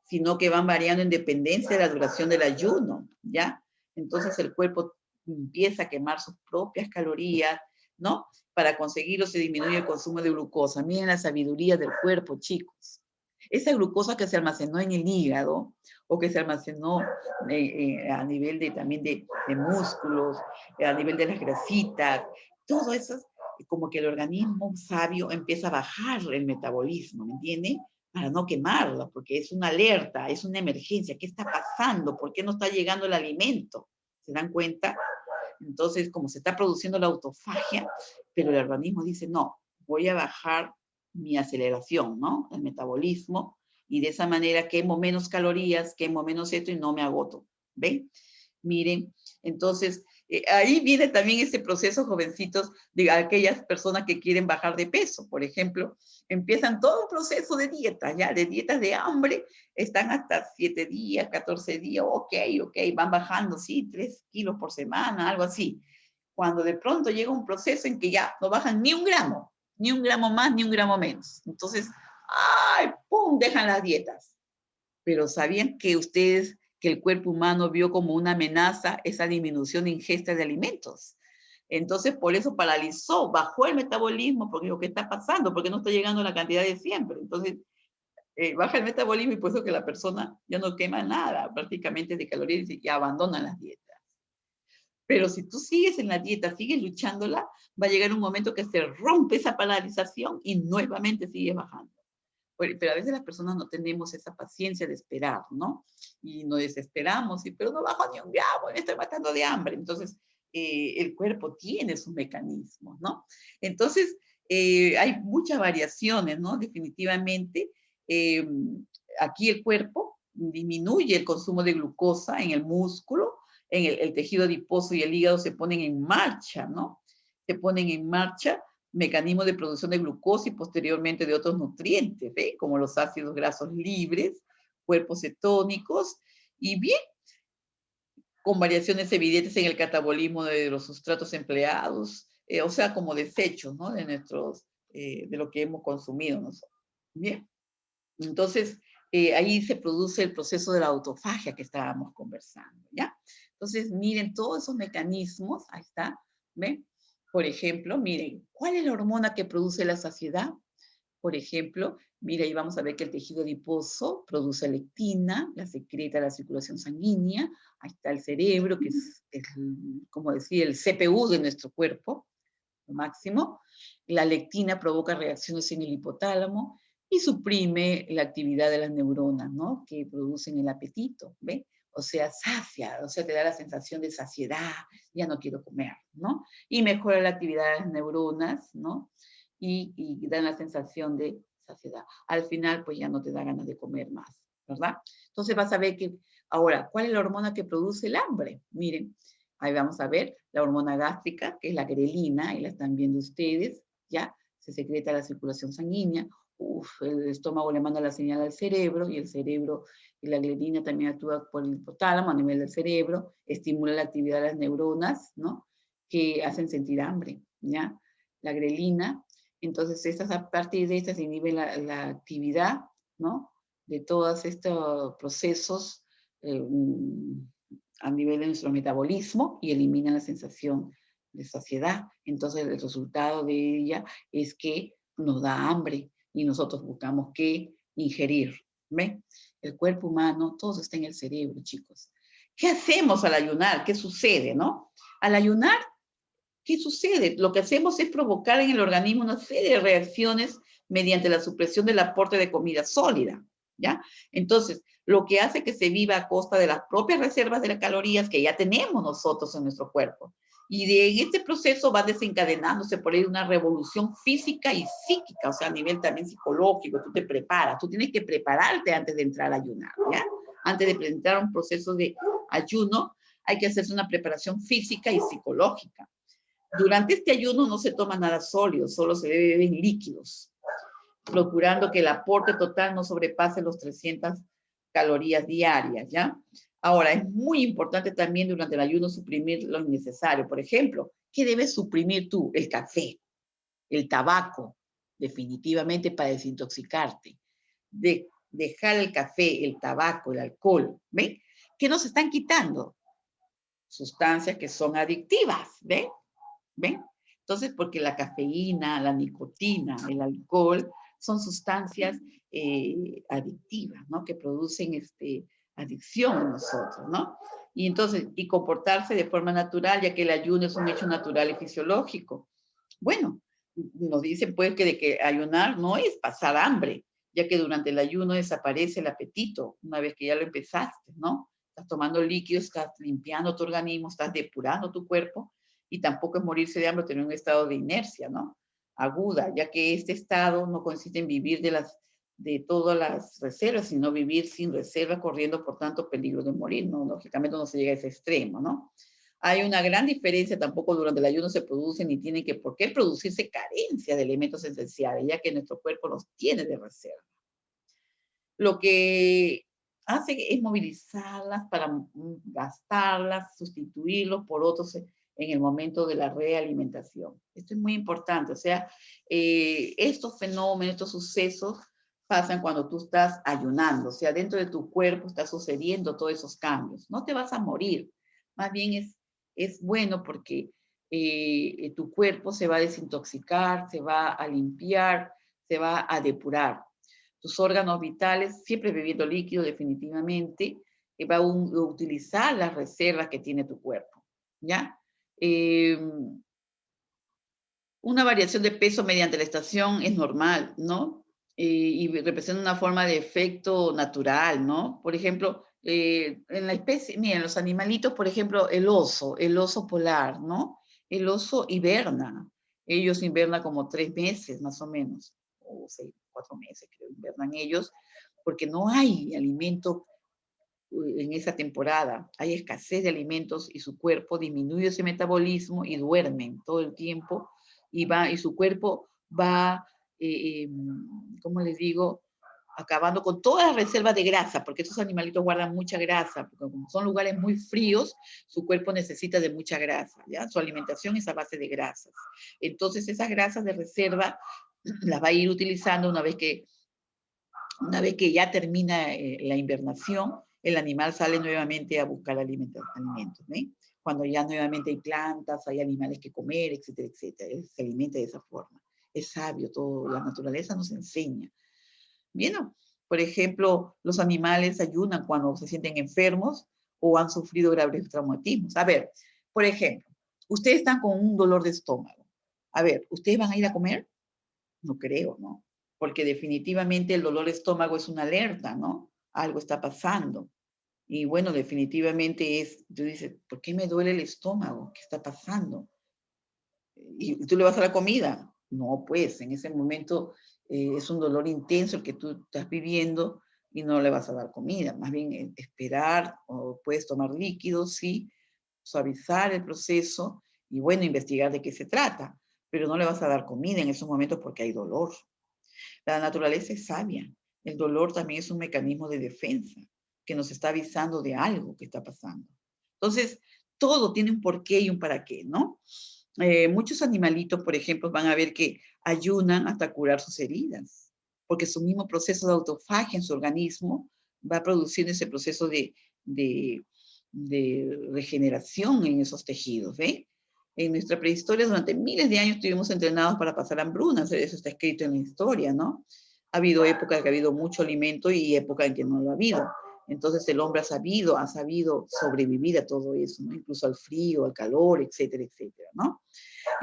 sino que van variando en dependencia de la duración del ayuno, ¿ya? Entonces el cuerpo empieza a quemar sus propias calorías, ¿no? Para conseguirlo se disminuye el consumo de glucosa. Miren la sabiduría del cuerpo, chicos. Esa glucosa que se almacenó en el hígado o que se almacenó a nivel también de músculos, a nivel de las grasitas, todo eso, como que el organismo sabio empieza a bajar el metabolismo, ¿me entiende? Para no quemarlo, porque es una alerta, es una emergencia. ¿Qué está pasando? ¿Por qué no está llegando el alimento? ¿Se dan cuenta? Entonces, como se está produciendo la autofagia, pero el organismo dice, no, voy a bajar mi aceleración, ¿no? El metabolismo, y de esa manera quemo menos calorías, quemo menos esto y no me agoto. ¿Ven? Miren, entonces, ahí viene también ese proceso, jovencitos, de aquellas personas que quieren bajar de peso, por ejemplo, empiezan todo un proceso de dieta, ya, de dietas de hambre, están hasta 7 días, 14 días, ok, van bajando, sí, 3 kilos por semana, algo así. Cuando de pronto llega un proceso en que ya no bajan ni un gramo más, ni un gramo menos. Entonces, ¡ay, pum!, dejan las dietas. Pero ¿sabían que ustedes, que el cuerpo humano vio como una amenaza esa disminución de ingesta de alimentos? Entonces, por eso paralizó, bajó el metabolismo, porque lo que está pasando, porque no está llegando la cantidad de siempre. Entonces, baja el metabolismo y por eso que la persona ya no quema nada prácticamente de calorías y abandona las dietas. Pero si tú sigues en la dieta, sigues luchándola, va a llegar un momento que se rompe esa paralización y nuevamente sigue bajando. Pero a veces las personas no tenemos esa paciencia de esperar, ¿no? Y nos desesperamos, pero no bajo ni un gramo, me estoy matando de hambre. Entonces, el cuerpo tiene sus mecanismos, ¿no? Entonces, hay muchas variaciones, ¿no? Definitivamente, eh, aquí el cuerpo disminuye el consumo de glucosa en el músculo, en el tejido adiposo y el hígado se ponen en marcha, ¿no? Se ponen en marcha mecanismos de producción de glucosa y posteriormente de otros nutrientes, ¿eh? Como los ácidos grasos libres, cuerpos cetónicos, y bien, con variaciones evidentes en el catabolismo de los sustratos empleados, o sea, como desechos, ¿no? De lo que hemos consumido nosotros. Bien, entonces ahí se produce el proceso de la autofagia que estábamos conversando, ¿ya? Entonces, miren todos esos mecanismos, ahí está, ¿ven? Por ejemplo, miren, ¿cuál es la hormona que produce la saciedad? Por ejemplo, mira, ahí vamos a ver que el tejido adiposo produce lectina, la secreta a la circulación sanguínea, ahí está el cerebro, que es como decir, el CPU de nuestro cuerpo, lo máximo. La lectina provoca reacciones en el hipotálamo y suprime la actividad de las neuronas, ¿no? Que producen el apetito, ¿ve? O sea, sacia, o sea, te da la sensación de saciedad, ya no quiero comer, ¿no? Y mejora la actividad de las neuronas, ¿no? Y dan la sensación de saciedad. Al final, pues ya no te da ganas de comer más, ¿verdad? Entonces vas a ver que, ahora, ¿cuál es la hormona que produce el hambre? Miren, ahí vamos a ver la hormona gástrica, que es la grelina, y la están viendo ustedes, ¿ya? Se secreta a la circulación sanguínea. El estómago le manda la señal al cerebro, y el cerebro, y la grelina también actúa por el hipotálamo a nivel del cerebro, estimula la actividad de las neuronas, ¿no? Que hacen sentir hambre, ¿ya? La grelina, entonces a partir de estas se inhibe la actividad, ¿no? De todos estos procesos a nivel de nuestro metabolismo y elimina la sensación de saciedad. Entonces el resultado de ella es que nos da hambre y nosotros buscamos qué ingerir. ¿Ven? El cuerpo humano, todo está en el cerebro, chicos. ¿Qué hacemos al ayunar? ¿Qué sucede, no? Al ayunar, ¿qué sucede? Lo que hacemos es provocar en el organismo una serie de reacciones mediante la supresión del aporte de comida sólida, ¿ya? Entonces, lo que hace que se viva a costa de las propias reservas de las calorías que ya tenemos nosotros en nuestro cuerpo. Y en este proceso va desencadenándose por ahí una revolución física y psíquica, o sea, a nivel también psicológico. Tú te preparas, tú tienes que prepararte antes de entrar a ayunar, ¿ya? Antes de entrar a un proceso de ayuno, hay que hacerse una preparación física y psicológica. Durante este ayuno no se toma nada sólido, solo se beben líquidos, procurando que el aporte total no sobrepase los 300 calorías diarias, ¿ya? Ahora, es muy importante también durante el ayuno suprimir lo innecesario. Por ejemplo, ¿qué debes suprimir tú? El café, el tabaco, definitivamente para desintoxicarte. Dejar el café, el tabaco, el alcohol, ¿ven? ¿Qué nos están quitando? Sustancias que son adictivas, ¿ven? ¿Ven? Entonces, porque la cafeína, la nicotina, el alcohol, son sustancias adictivas, ¿no? Que producen adicción en nosotros, ¿no? Y entonces, y comportarse de forma natural, ya que el ayuno es un hecho natural y fisiológico. Bueno, nos dicen pues que de que ayunar no es pasar hambre, ya que durante el ayuno desaparece el apetito, una vez que ya lo empezaste, ¿no? Estás tomando líquidos, estás limpiando tu organismo, estás depurando tu cuerpo, y tampoco es morirse de hambre o tener un estado de inercia, ¿no? Aguda, ya que este estado no consiste en vivir de todas las reservas, sino vivir sin reserva, corriendo por tanto peligro de morir, ¿no? Lógicamente no se llega a ese extremo, ¿no? Hay una gran diferencia, tampoco durante el ayuno se producen ni tienen que por qué producirse carencia de elementos esenciales, ya que nuestro cuerpo los tiene de reserva. Lo que hace es movilizarlas para gastarlas, sustituirlos por otros en el momento de la realimentación. Esto es muy importante, o sea, estos fenómenos, estos sucesos pasan cuando tú estás ayunando, o sea, dentro de tu cuerpo está sucediendo todos esos cambios. No te vas a morir, más bien es bueno porque tu cuerpo se va a desintoxicar, se va a limpiar, se va a depurar. Tus órganos vitales, siempre bebiendo líquido definitivamente, va a utilizar las reservas que tiene tu cuerpo, ¿ya? Una variación de peso mediante la estación es normal, ¿no? Y representa una forma de efecto natural, ¿no? Por ejemplo, en la especie, miren, los animalitos, por ejemplo, el oso polar, ¿no? El oso hiberna. Ellos invernan como 3 meses, más o menos, o 4 meses, creo, invernan ellos, porque no hay alimento en esa temporada. Hay escasez de alimentos y su cuerpo disminuye ese metabolismo y duermen todo el tiempo y su cuerpo va, ¿cómo les digo? Acabando con todas las reservas de grasa, porque esos animalitos guardan mucha grasa, porque como son lugares muy fríos, su cuerpo necesita de mucha grasa, ¿ya? Su alimentación es a base de grasas. Entonces, esas grasas de reserva las va a ir utilizando una vez que ya termina la invernación, el animal sale nuevamente a buscar alimentos, ¿eh? Cuando ya nuevamente hay plantas, hay animales que comer, etcétera, etcétera. Él se alimenta de esa forma. Es sabio, todo, la naturaleza nos enseña. Bien, ¿no? Por ejemplo, los animales ayunan cuando se sienten enfermos o han sufrido graves traumatismos. A ver, por ejemplo, ustedes están con un dolor de estómago. A ver, ¿ustedes van a ir a comer? No creo, ¿no? Porque definitivamente el dolor de estómago es una alerta, ¿no? Algo está pasando. Y bueno, definitivamente tú dices, ¿por qué me duele el estómago? ¿Qué está pasando? ¿Y tú le vas a la comida? No, pues en ese momento es un dolor intenso el que tú estás viviendo y no le vas a dar comida. Más bien esperar, o puedes tomar líquidos, sí, suavizar el proceso y bueno, investigar de qué se trata. Pero no le vas a dar comida en esos momentos porque hay dolor. La naturaleza es sabia. El dolor también es un mecanismo de defensa que nos está avisando de algo que está pasando. Entonces, todo tiene un porqué y un para qué, ¿no? Muchos animalitos, por ejemplo, van a ver que ayunan hasta curar sus heridas, porque su mismo proceso de autofagia en su organismo va produciendo ese proceso de regeneración en esos tejidos, ¿ve? En nuestra prehistoria, durante miles de años estuvimos entrenados para pasar hambrunas, eso está escrito en la historia, ¿no? Ha habido épocas que ha habido mucho alimento y épocas en que no lo ha habido. Entonces el hombre ha sabido sobrevivir a todo eso, ¿no? Incluso al frío, al calor, etcétera, etcétera, ¿no?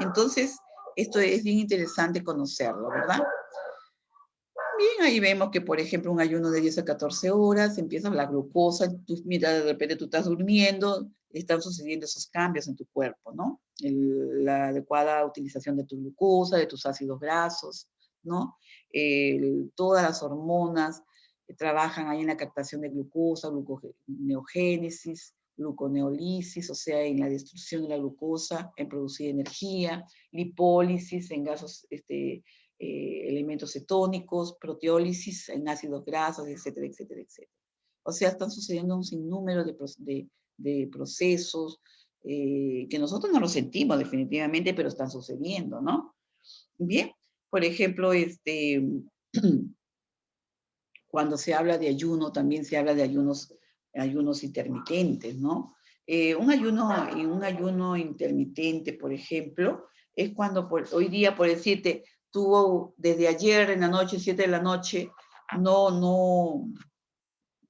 Entonces, esto es bien interesante conocerlo, ¿verdad? Bien, ahí vemos que, por ejemplo, un ayuno de 10 a 14 horas, empieza la glucosa, mira, de repente tú estás durmiendo, están sucediendo esos cambios en tu cuerpo, ¿no? La adecuada utilización de tu glucosa, de tus ácidos grasos, ¿no? Todas las hormonas que trabajan ahí en la captación de glucosa, gluconeogénesis, gluconeolisis, o sea, en la destrucción de la glucosa, en producir energía, lipólisis en gases, elementos cetónicos, proteólisis en ácidos grasos, etcétera, etcétera, etcétera. O sea, están sucediendo un sinnúmero de procesos que nosotros no los sentimos definitivamente, pero están sucediendo, ¿no? Bien, por ejemplo, cuando se habla de ayuno, también se habla de ayunos intermitentes, ¿no? Un ayuno intermitente, por ejemplo, es cuando hoy día, por decirte, tú desde ayer en la noche, 7 de la noche, no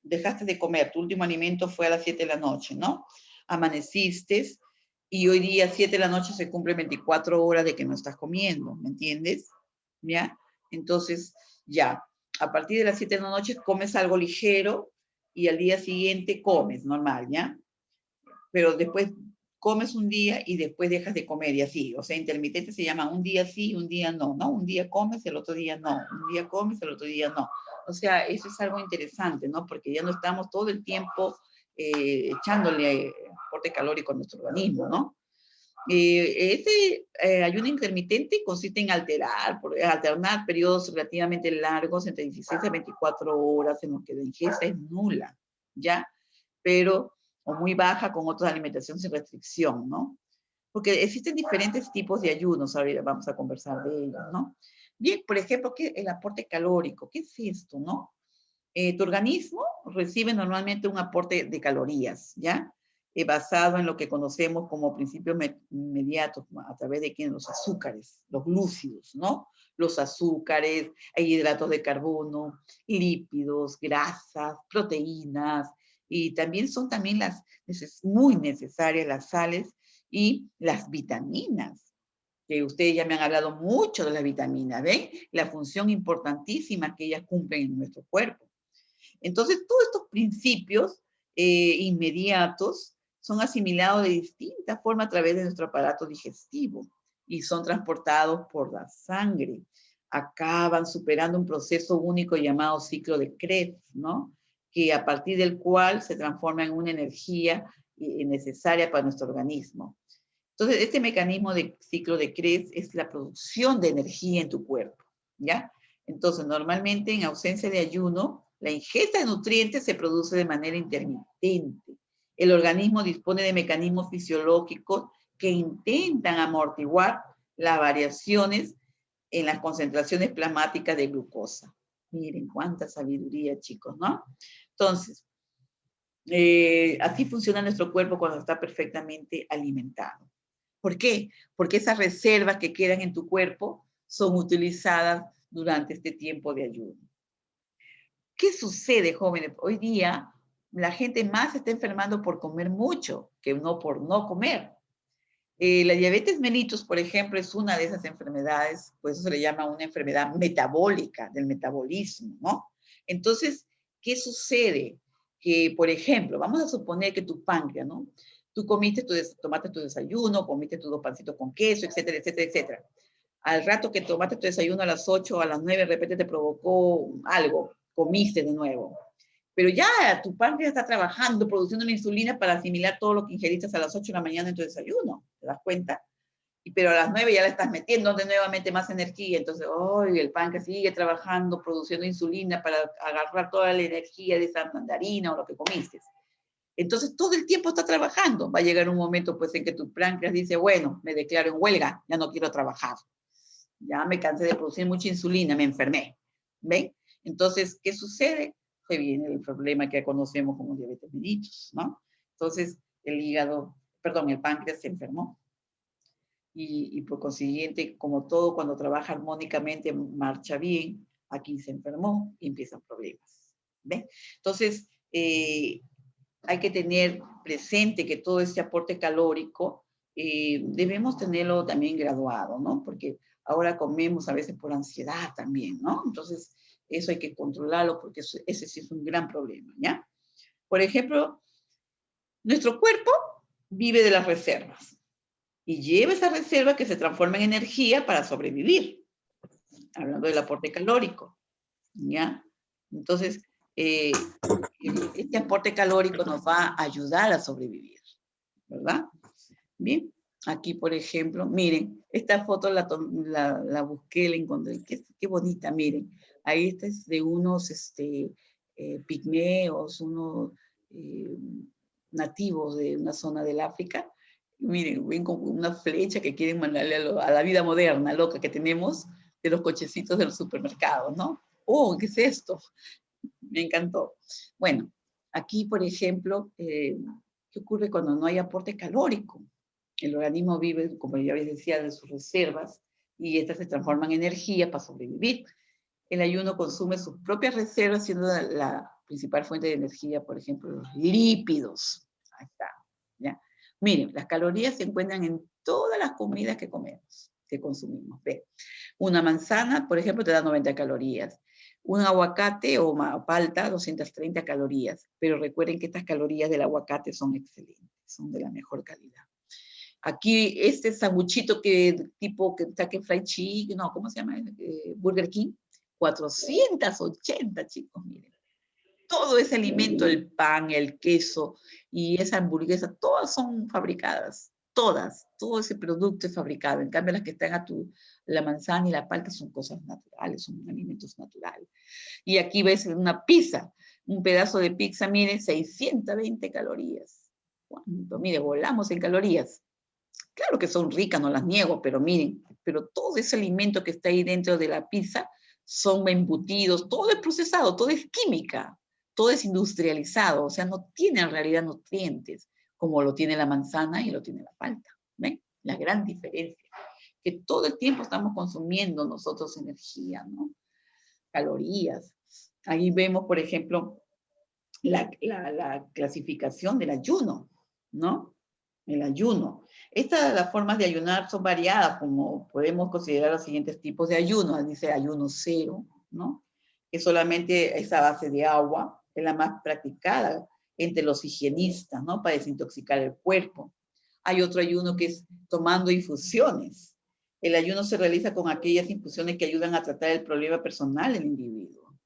dejaste de comer, tu último alimento fue a las 7 de la noche, ¿no? Amaneciste y hoy día 7 de la noche se cumplen 24 horas de que no estás comiendo, ¿me entiendes? ¿Ya? Entonces, ya, a partir de las 7 de la noche comes algo ligero y al día siguiente comes, normal, ¿ya? Pero después comes un día y después dejas de comer y así. O sea, intermitente se llama un día sí, un día no, ¿no? Un día comes y el otro día no. Un día comes y el otro día no. O sea, eso es algo interesante, ¿no? Porque ya no estamos todo el tiempo echándole aporte calórico a nuestro organismo, ¿no? Ayuno intermitente consiste en alternar periodos relativamente largos, entre 16 a 24 horas, en los que la ingesta es nula, ¿ya? Pero, o muy baja con otras alimentaciones sin restricción, ¿no? Porque existen diferentes tipos de ayunos, ahora vamos a conversar de ellos, ¿no? Bien, por ejemplo, ¿qué el aporte calórico? ¿Qué es esto, no? Tu organismo recibe normalmente un aporte de calorías, ¿ya? Basado en lo que conocemos como principios inmediatos, a través de quién, los azúcares, los glúcidos, ¿no? Los azúcares, hay hidratos de carbono, lípidos, grasas, proteínas, y también son también muy necesarias las sales y las vitaminas, que ustedes ya me han hablado mucho de las vitaminas, ¿ven? La función importantísima que ellas cumplen en nuestro cuerpo. Entonces, todos estos principios inmediatos son asimilados de distinta forma a través de nuestro aparato digestivo y son transportados por la sangre. Acaban superando un proceso único llamado ciclo de Krebs, ¿no? Que a partir del cual se transforma en una energía necesaria para nuestro organismo. Entonces, este mecanismo de ciclo de Krebs es la producción de energía en tu cuerpo, ¿ya? Entonces, normalmente en ausencia de ayuno, la ingesta de nutrientes se produce de manera intermitente. El organismo dispone de mecanismos fisiológicos que intentan amortiguar las variaciones en las concentraciones plasmáticas de glucosa. Miren, cuánta sabiduría, chicos, ¿no? Entonces, así funciona nuestro cuerpo cuando está perfectamente alimentado. ¿Por qué? Porque esas reservas que quedan en tu cuerpo son utilizadas durante este tiempo de ayuno. ¿Qué sucede, jóvenes? Hoy día la gente más se está enfermando por comer mucho que no por no comer. La diabetes mellitus, por ejemplo, es una de esas enfermedades, por eso se le llama una enfermedad metabólica, del metabolismo, ¿no? Entonces, ¿qué sucede? Que, por ejemplo, vamos a suponer que tu páncreas, ¿no? Tú tomaste tu desayuno, comiste tus 2 pancitos con queso, etcétera, etcétera, etcétera. Al rato que tomaste tu desayuno a las 8 o a las 9, de repente te provocó algo, comiste de nuevo. Pero ya tu páncreas está trabajando, produciendo la insulina para asimilar todo lo que ingeriste a las 8 de la mañana en tu desayuno. ¿Te das cuenta? Pero a las 9 ya le estás metiendo de nuevamente más energía. Entonces, el páncreas sigue trabajando, produciendo insulina para agarrar toda la energía de esa mandarina o lo que comiste. Entonces, todo el tiempo está trabajando. Va a llegar un momento, pues, en que tu páncreas dice, bueno, me declaro en huelga, ya no quiero trabajar. Ya me cansé de producir mucha insulina, me enfermé. ¿Ven? Entonces, ¿qué sucede? Se viene el problema que conocemos como diabetes mellitus, ¿no? Entonces, el páncreas se enfermó. y por consiguiente, como todo, cuando trabaja armónicamente, marcha bien, aquí se enfermó y empiezan problemas. ¿Ven? Entonces, hay que tener presente que todo este aporte calórico debemos tenerlo también graduado, ¿no? Porque ahora comemos a veces por ansiedad también, ¿no? Entonces, eso hay que controlarlo porque ese sí es un gran problema, ¿ya? Por ejemplo, nuestro cuerpo vive de las reservas y lleva esa reserva que se transforma en energía para sobrevivir, hablando del aporte calórico, ¿ya? Entonces, este aporte calórico nos va a ayudar a sobrevivir, ¿verdad? Bien, aquí por ejemplo, miren, esta foto la busqué, la encontré, qué bonita, miren. Ahí esta es de unos pigmeos, unos nativos de una zona del África. Miren, ven como una flecha que quieren mandarle a la vida moderna, loca que tenemos de los cochecitos de los supermercados, ¿no? Oh, ¿qué es esto? Me encantó. Bueno, aquí, por ejemplo, ¿qué ocurre cuando no hay aporte calórico? El organismo vive, como ya les decía, de sus reservas y estas se transforman en energía para sobrevivir. El ayuno consume sus propias reservas, siendo la principal fuente de energía, por ejemplo, los lípidos. Ahí está. ¿Ya? Miren, las calorías se encuentran en todas las comidas que comemos, que consumimos. Ve, una manzana, por ejemplo, te da 90 calorías. Un aguacate o palta, 230 calorías. Pero recuerden que estas calorías del aguacate son excelentes, son de la mejor calidad. Aquí, este sanguchito que tipo Kentucky Fried Chicken, no, ¿cómo se llama? Burger King, 480, chicos, miren. Todo ese alimento, el pan, el queso y esa hamburguesa, todas son fabricadas, todas, todo ese producto es fabricado. En cambio, las que están la manzana y la palta son cosas naturales, son alimentos naturales. Y aquí ves una pizza, un pedazo de pizza, miren, 620 calorías. ¿Cuánto? Mire, volamos en calorías. Claro que son ricas, no las niego, pero miren, pero todo ese alimento que está ahí dentro de la pizza son embutidos, todo es procesado, todo es química, todo es industrializado, o sea, no tiene en realidad nutrientes, como lo tiene la manzana y lo tiene la palta. ¿Ven? La gran diferencia, que todo el tiempo estamos consumiendo nosotros energía, ¿no? Calorías. Ahí vemos, por ejemplo, la clasificación del ayuno, ¿no? El ayuno. Las formas de ayunar son variadas, como podemos considerar los siguientes tipos de ayuno. Dice ayuno cero, ¿no? Que solamente es a base de agua, es la más practicada entre los higienistas, ¿no? Para desintoxicar el cuerpo. Hay otro ayuno que es tomando infusiones. El ayuno se realiza con aquellas infusiones que ayudan a tratar el problema personal del individuo.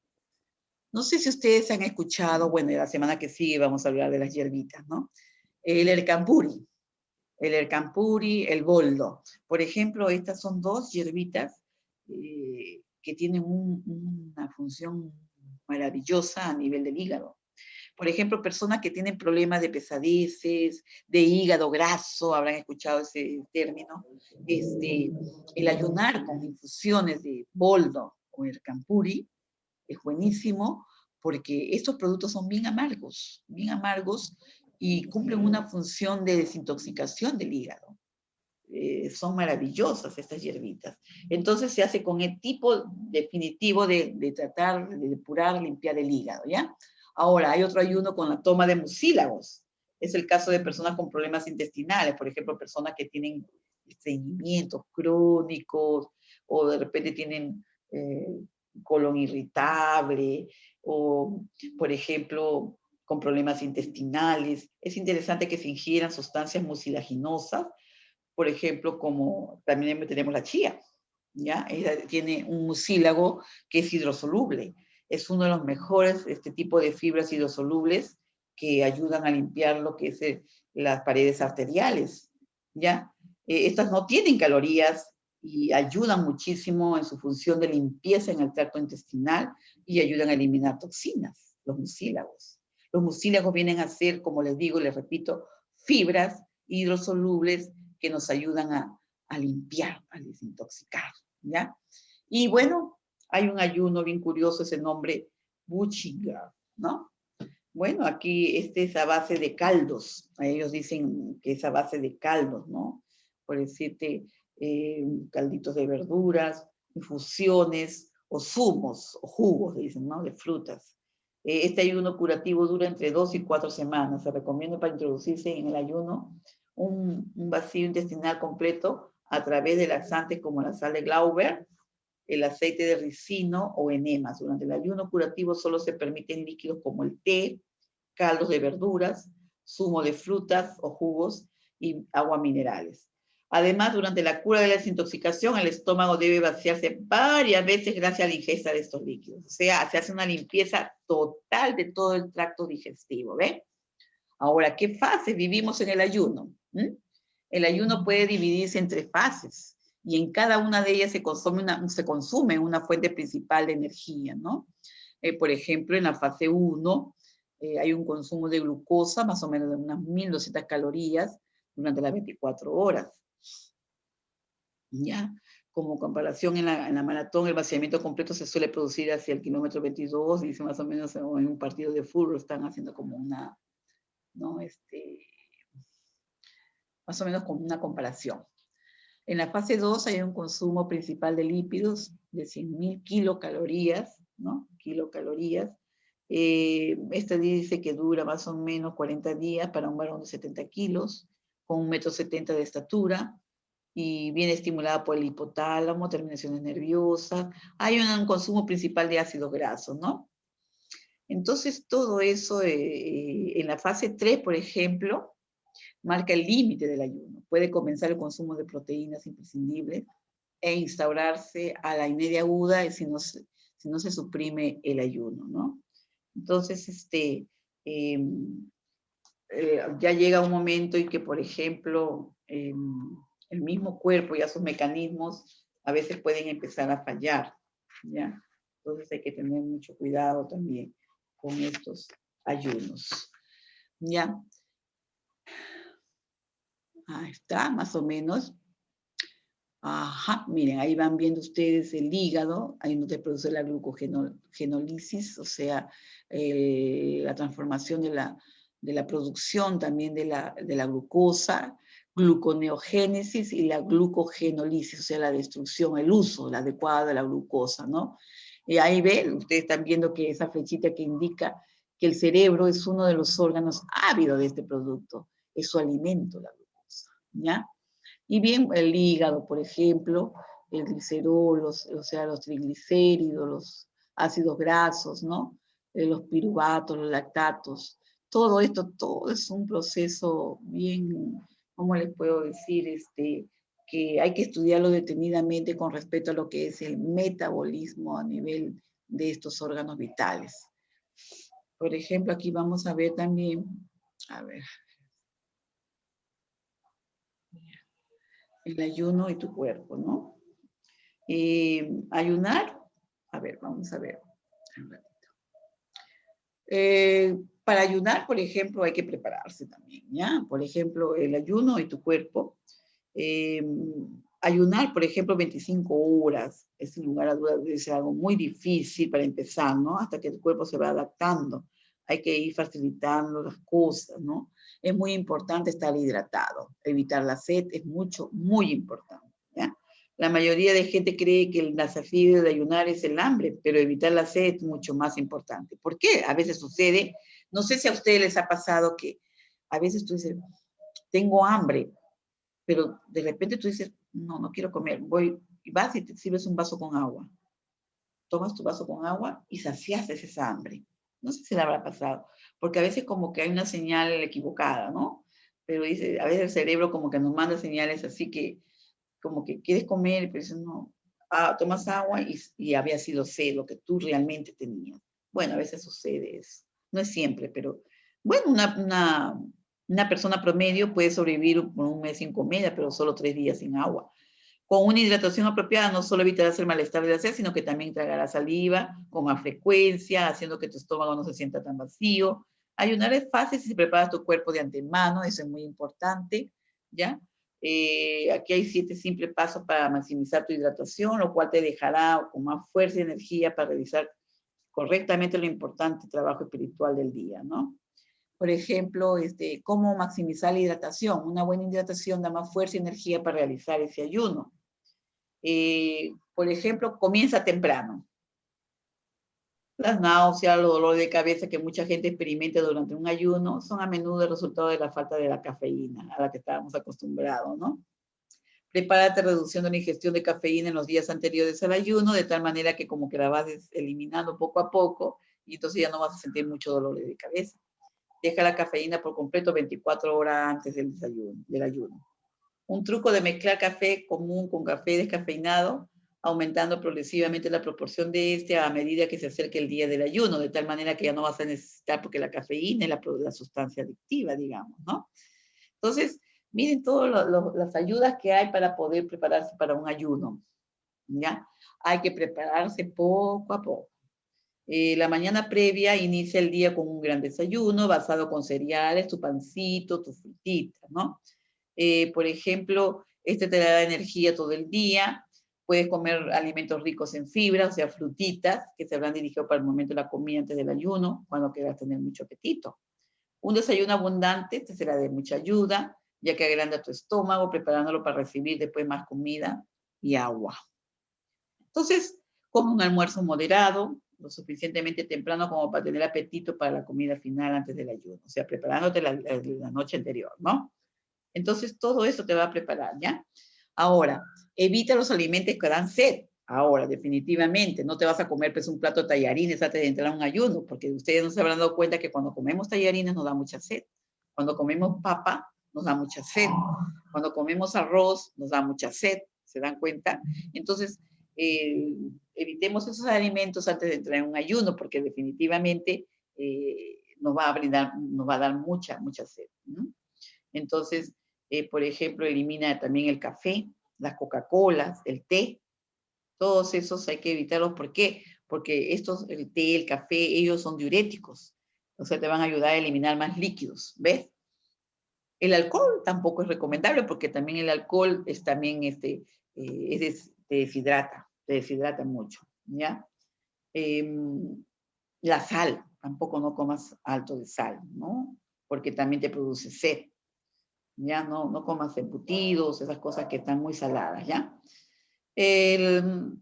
No sé si ustedes han escuchado, bueno, la semana que sigue vamos a hablar de las hierbitas, ¿no? El ercampuri, el boldo. Por ejemplo, estas son dos hierbitas que tienen una función maravillosa a nivel del hígado. Por ejemplo, personas que tienen problemas de pesadeces, de hígado graso, habrán escuchado ese término, el ayunar con infusiones de boldo o ercampuri es buenísimo porque estos productos son bien amargos y cumplen una función de desintoxicación del hígado. Son maravillosas estas hierbitas. Entonces se hace con el tipo definitivo de tratar de depurar, limpiar el hígado, ¿ya? Ahora, hay otro ayuno con la toma de mucílagos. Es el caso de personas con problemas intestinales, por ejemplo, personas que tienen estreñimientos crónicos o de repente tienen colon irritable o, por ejemplo, con problemas intestinales. Es interesante que se ingieran sustancias mucilaginosas, por ejemplo, como también tenemos la chía, ¿ya? Ella tiene un mucílago que es hidrosoluble. Es uno de los mejores tipo de fibras hidrosolubles que ayudan a limpiar lo que es las paredes arteriales, ¿ya? Estas no tienen calorías y ayudan muchísimo en su función de limpieza en el tracto intestinal y ayudan a eliminar toxinas, los mucílagos. Los mucílagos vienen a ser, como les digo y les repito, fibras hidrosolubles que nos ayudan a limpiar, a desintoxicar, ¿ya? Y bueno, hay un ayuno bien curioso, ese nombre, Buchinger, ¿no? Bueno, aquí es a base de caldos. Ellos dicen que es a base de caldos, ¿no? por decirte, calditos de verduras, infusiones, o zumos, o jugos, dicen, ¿no? De frutas. Este ayuno curativo dura entre 2 y 4 semanas. Se recomienda para introducirse en el ayuno un vacío intestinal completo a través de laxantes como la sal de Glauber, el aceite de ricino o enemas. Durante el ayuno curativo solo se permiten líquidos como el té, caldos de verduras, zumo de frutas o jugos y agua minerales. Además, durante la cura de la desintoxicación, el estómago debe vaciarse varias veces gracias a la ingesta de estos líquidos. O sea, se hace una limpieza total de todo el tracto digestivo, ¿ven? Ahora, ¿qué fases vivimos en el ayuno? El ayuno puede dividirse en 3 fases y en cada una de ellas se consume una fuente principal de energía, ¿no? Por ejemplo, en la fase 1 hay un consumo de glucosa, más o menos de unas 1.200 calorías durante las 24 horas. ¿Ya? Como comparación en la maratón, el vaciamiento completo se suele producir hacia el kilómetro 22, dice más o menos en un partido de fútbol, están haciendo como una, ¿no? Más o menos como una comparación. En la fase 2 hay un consumo principal de lípidos de 100.000 kilocalorías, ¿no? Kilocalorías. Este dice que dura más o menos 40 días para un varón de 70 kilos, con 1,70 m de estatura, y viene estimulada por el hipotálamo, terminaciones nerviosas. Hay un consumo principal de ácidos grasos, ¿no? Entonces, todo eso en la fase 3, por ejemplo, marca el límite del ayuno. Puede comenzar el consumo de proteínas imprescindibles e instaurarse a la anemia aguda si no se suprime el ayuno, ¿no? Entonces, ya llega un momento en que, por ejemplo, el mismo cuerpo, ya sus mecanismos, a veces pueden empezar a fallar, ¿ya? Entonces hay que tener mucho cuidado también con estos ayunos, ¿ya? Ahí está, más o menos. Ajá, miren, ahí van viendo ustedes el hígado, ahí no te produce la glucogenólisis, o sea, la transformación de la producción también de la glucosa, gluconeogénesis y la glucogenólisis, o sea, la destrucción, el uso, la adecuada de la glucosa, ¿no? Y ahí ven, ustedes están viendo que esa flechita que indica que el cerebro es uno de los órganos ávidos de este producto, es su alimento, la glucosa, ¿ya? Y bien, el hígado, por ejemplo, el glicerol, o sea, los triglicéridos, los ácidos grasos, ¿no? Los piruvatos, los lactatos, todo esto, todo es un proceso bien, ¿cómo les puedo decir? Que hay que estudiarlo detenidamente con respecto a lo que es el metabolismo a nivel de estos órganos vitales. Por ejemplo, aquí vamos a ver también, a ver, el ayuno y tu cuerpo, ¿no? Ayunar, a ver, vamos a ver un ratito. Para ayunar, por ejemplo, hay que prepararse también, ¿ya? Por ejemplo, el ayuno y tu cuerpo. Ayunar, por ejemplo, 25 horas, es sin lugar a dudas debe ser algo muy difícil para empezar, ¿no? Hasta que el cuerpo se va adaptando. Hay que ir facilitando las cosas, ¿no? Es muy importante estar hidratado. Evitar la sed es muy importante, ¿ya? La mayoría de gente cree que el desafío de ayunar es el hambre, pero evitar la sed es mucho más importante. ¿Por qué? A veces sucede, no sé si a ustedes les ha pasado que a veces tú dices, tengo hambre, pero de repente tú dices, no quiero comer, voy, y vas y te sirves un vaso con agua. Tomas tu vaso con agua y saciaste esa hambre. No sé si le habrá pasado, porque a veces como que hay una señal equivocada, ¿no? Pero dice, a veces el cerebro como que nos manda señales así que, como que quieres comer, pero dices, no, tomas agua y había sido sed lo que tú realmente tenías. Bueno, a veces sucede eso. No es siempre, pero bueno, una persona promedio puede sobrevivir por un mes sin comida, pero solo 3 días sin agua. Con una hidratación apropiada no solo evitarás el malestar de la sed, sino que también tragarás saliva con más frecuencia, haciendo que tu estómago no se sienta tan vacío. Ayunar es fácil si preparas tu cuerpo de antemano, eso es muy importante, ¿ya? Aquí hay 7 simples pasos para maximizar tu hidratación, lo cual te dejará con más fuerza y energía para realizar correctamente lo importante trabajo espiritual del día, ¿no? Por ejemplo, cómo maximizar la hidratación. Una buena hidratación da más fuerza y energía para realizar ese ayuno. Por ejemplo, comienza temprano. Las náuseas, los dolores de cabeza que mucha gente experimenta durante un ayuno son a menudo el resultado de la falta de la cafeína a la que estábamos acostumbrados, ¿no? Prepárate reduciendo la ingestión de cafeína en los días anteriores al ayuno, de tal manera que como que la vas eliminando poco a poco y entonces ya no vas a sentir mucho dolor de cabeza. Deja la cafeína por completo 24 horas antes del ayuno. Un truco de mezclar café común con café descafeinado, aumentando progresivamente la proporción de a medida que se acerque el día del ayuno, de tal manera que ya no vas a necesitar, porque la cafeína es la sustancia adictiva, digamos, ¿no? Entonces, miren todas las ayudas que hay para poder prepararse para un ayuno, ¿ya? Hay que prepararse poco a poco. La mañana previa inicia el día con un gran desayuno basado con cereales, tu pancito, tu frutita, ¿no? Por ejemplo, te dará energía todo el día. Puedes comer alimentos ricos en fibra, o sea, frutitas, que se habrán dirigido para el momento de la comida antes del ayuno, cuando quieras tener mucho apetito. Un desayuno abundante te será de mucha ayuda, ya que agranda tu estómago, preparándolo para recibir después más comida y agua. Entonces, come un almuerzo moderado, lo suficientemente temprano como para tener apetito para la comida final antes del ayuno, o sea, preparándote la noche anterior, ¿no? Entonces, todo eso te va a preparar, ¿ya? Ahora, evita los alimentos que dan sed. Ahora, definitivamente, no te vas a comer pues un plato de tallarines antes de entrar a un ayuno, porque ustedes no se habrán dado cuenta que cuando comemos tallarines nos da mucha sed. Cuando comemos papa, nos da mucha sed. Cuando comemos arroz, nos da mucha sed. ¿Se dan cuenta? Entonces, evitemos esos alimentos antes de entrar en un ayuno, porque definitivamente nos va a dar mucha sed, ¿no? Entonces, por ejemplo, elimina también el café, las Coca-Colas, el té. Todos esos hay que evitarlos. ¿Por qué? Porque el té, el café, ellos son diuréticos. O sea, te van a ayudar a eliminar más líquidos, ¿ves? El alcohol tampoco es recomendable, porque también el alcohol te deshidrata mucho, ¿ya? La sal, tampoco no comas alto de sal, ¿no? Porque también te produce sed. Ya no comas embutidos, esas cosas que están muy saladas, ¿ya?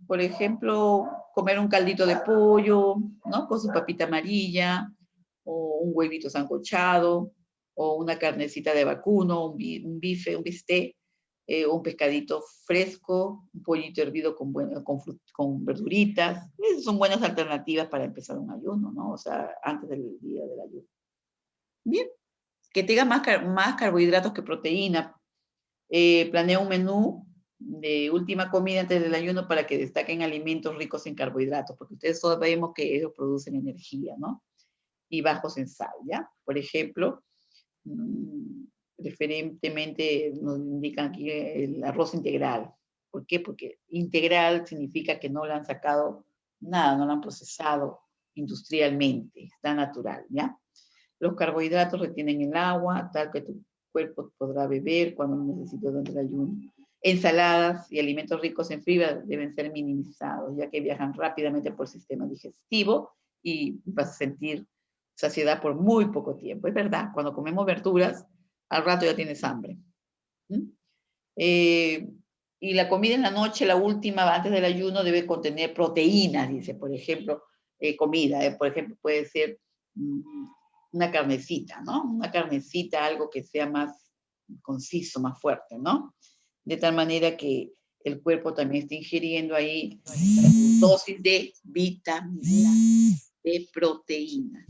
Por ejemplo, comer un caldito de pollo, ¿no? Con su papita amarilla, o un huevito sancochado, o una carnecita de vacuno, un bife, un bistec, un pescadito fresco, un pollito hervido con verduritas. Esas son buenas alternativas para empezar un ayuno, ¿no? O sea, antes del día del ayuno. Bien. Que tenga más carbohidratos que proteína. Planea un menú de última comida antes del ayuno para que destaquen alimentos ricos en carbohidratos, porque ustedes todos sabemos que ellos producen energía, ¿no? Y bajos en sal, ¿ya? Por ejemplo, preferentemente nos indican aquí el arroz integral. ¿Por qué? Porque integral significa que no lo han sacado nada, no lo han procesado industrialmente, está natural, ¿ya? Los carbohidratos retienen el agua, tal que tu cuerpo podrá beber cuando necesite durante el ayuno. Ensaladas y alimentos ricos en fibra deben ser minimizados, ya que viajan rápidamente por el sistema digestivo y vas a sentir saciedad por muy poco tiempo. Es verdad, cuando comemos verduras, al rato ya tienes hambre. Y la comida en la noche, la última, antes del ayuno, debe contener proteínas, dice, por ejemplo, por ejemplo, puede ser una carnecita, ¿no? Una carnecita, algo que sea más conciso, más fuerte, ¿no? De tal manera que el cuerpo también está ingiriendo ahí dosis de vitaminas, de proteínas.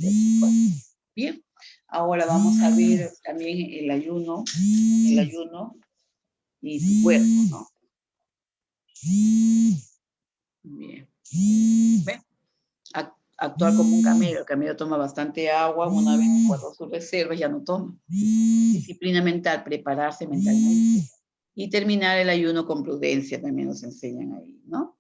Bien, ahora vamos a ver también el ayuno y su cuerpo, ¿no? Bien. ¿Ven? Actuar como un camello. El camello toma bastante agua, una vez guardó sus reservas, ya no toma. Disciplina mental, prepararse mentalmente. Y terminar el ayuno con prudencia, también nos enseñan ahí, ¿no?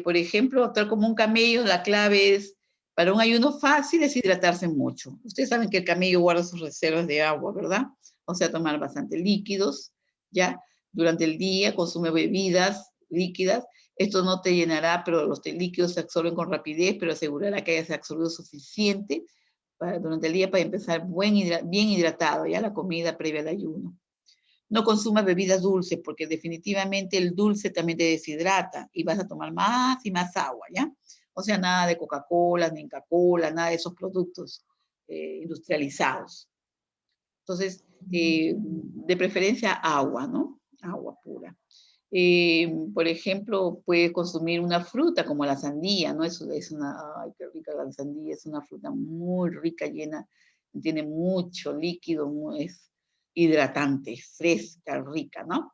Por ejemplo, actuar como un camello, la clave es, para un ayuno fácil, es hidratarse mucho. Ustedes saben que el camello guarda sus reservas de agua, ¿verdad? O sea, tomar bastante líquidos, ¿ya? Durante el día consume bebidas líquidas. Esto no te llenará, pero los líquidos se absorben con rapidez, pero asegurará que hayas absorbido suficiente durante el día para empezar bien hidratado, ya la comida previa al ayuno. No consumas bebidas dulces, porque definitivamente el dulce también te deshidrata y vas a tomar más y más agua, ¿ya? O sea, nada de Coca-Cola, ni Inca-Cola, nada de esos productos industrializados. Entonces, de preferencia agua, ¿no? Agua pura. Por ejemplo, puedes consumir una fruta como la sandía, ¿no? Ay, qué rica la sandía, es una fruta muy rica, llena, tiene mucho líquido, es hidratante, fresca, rica, ¿no?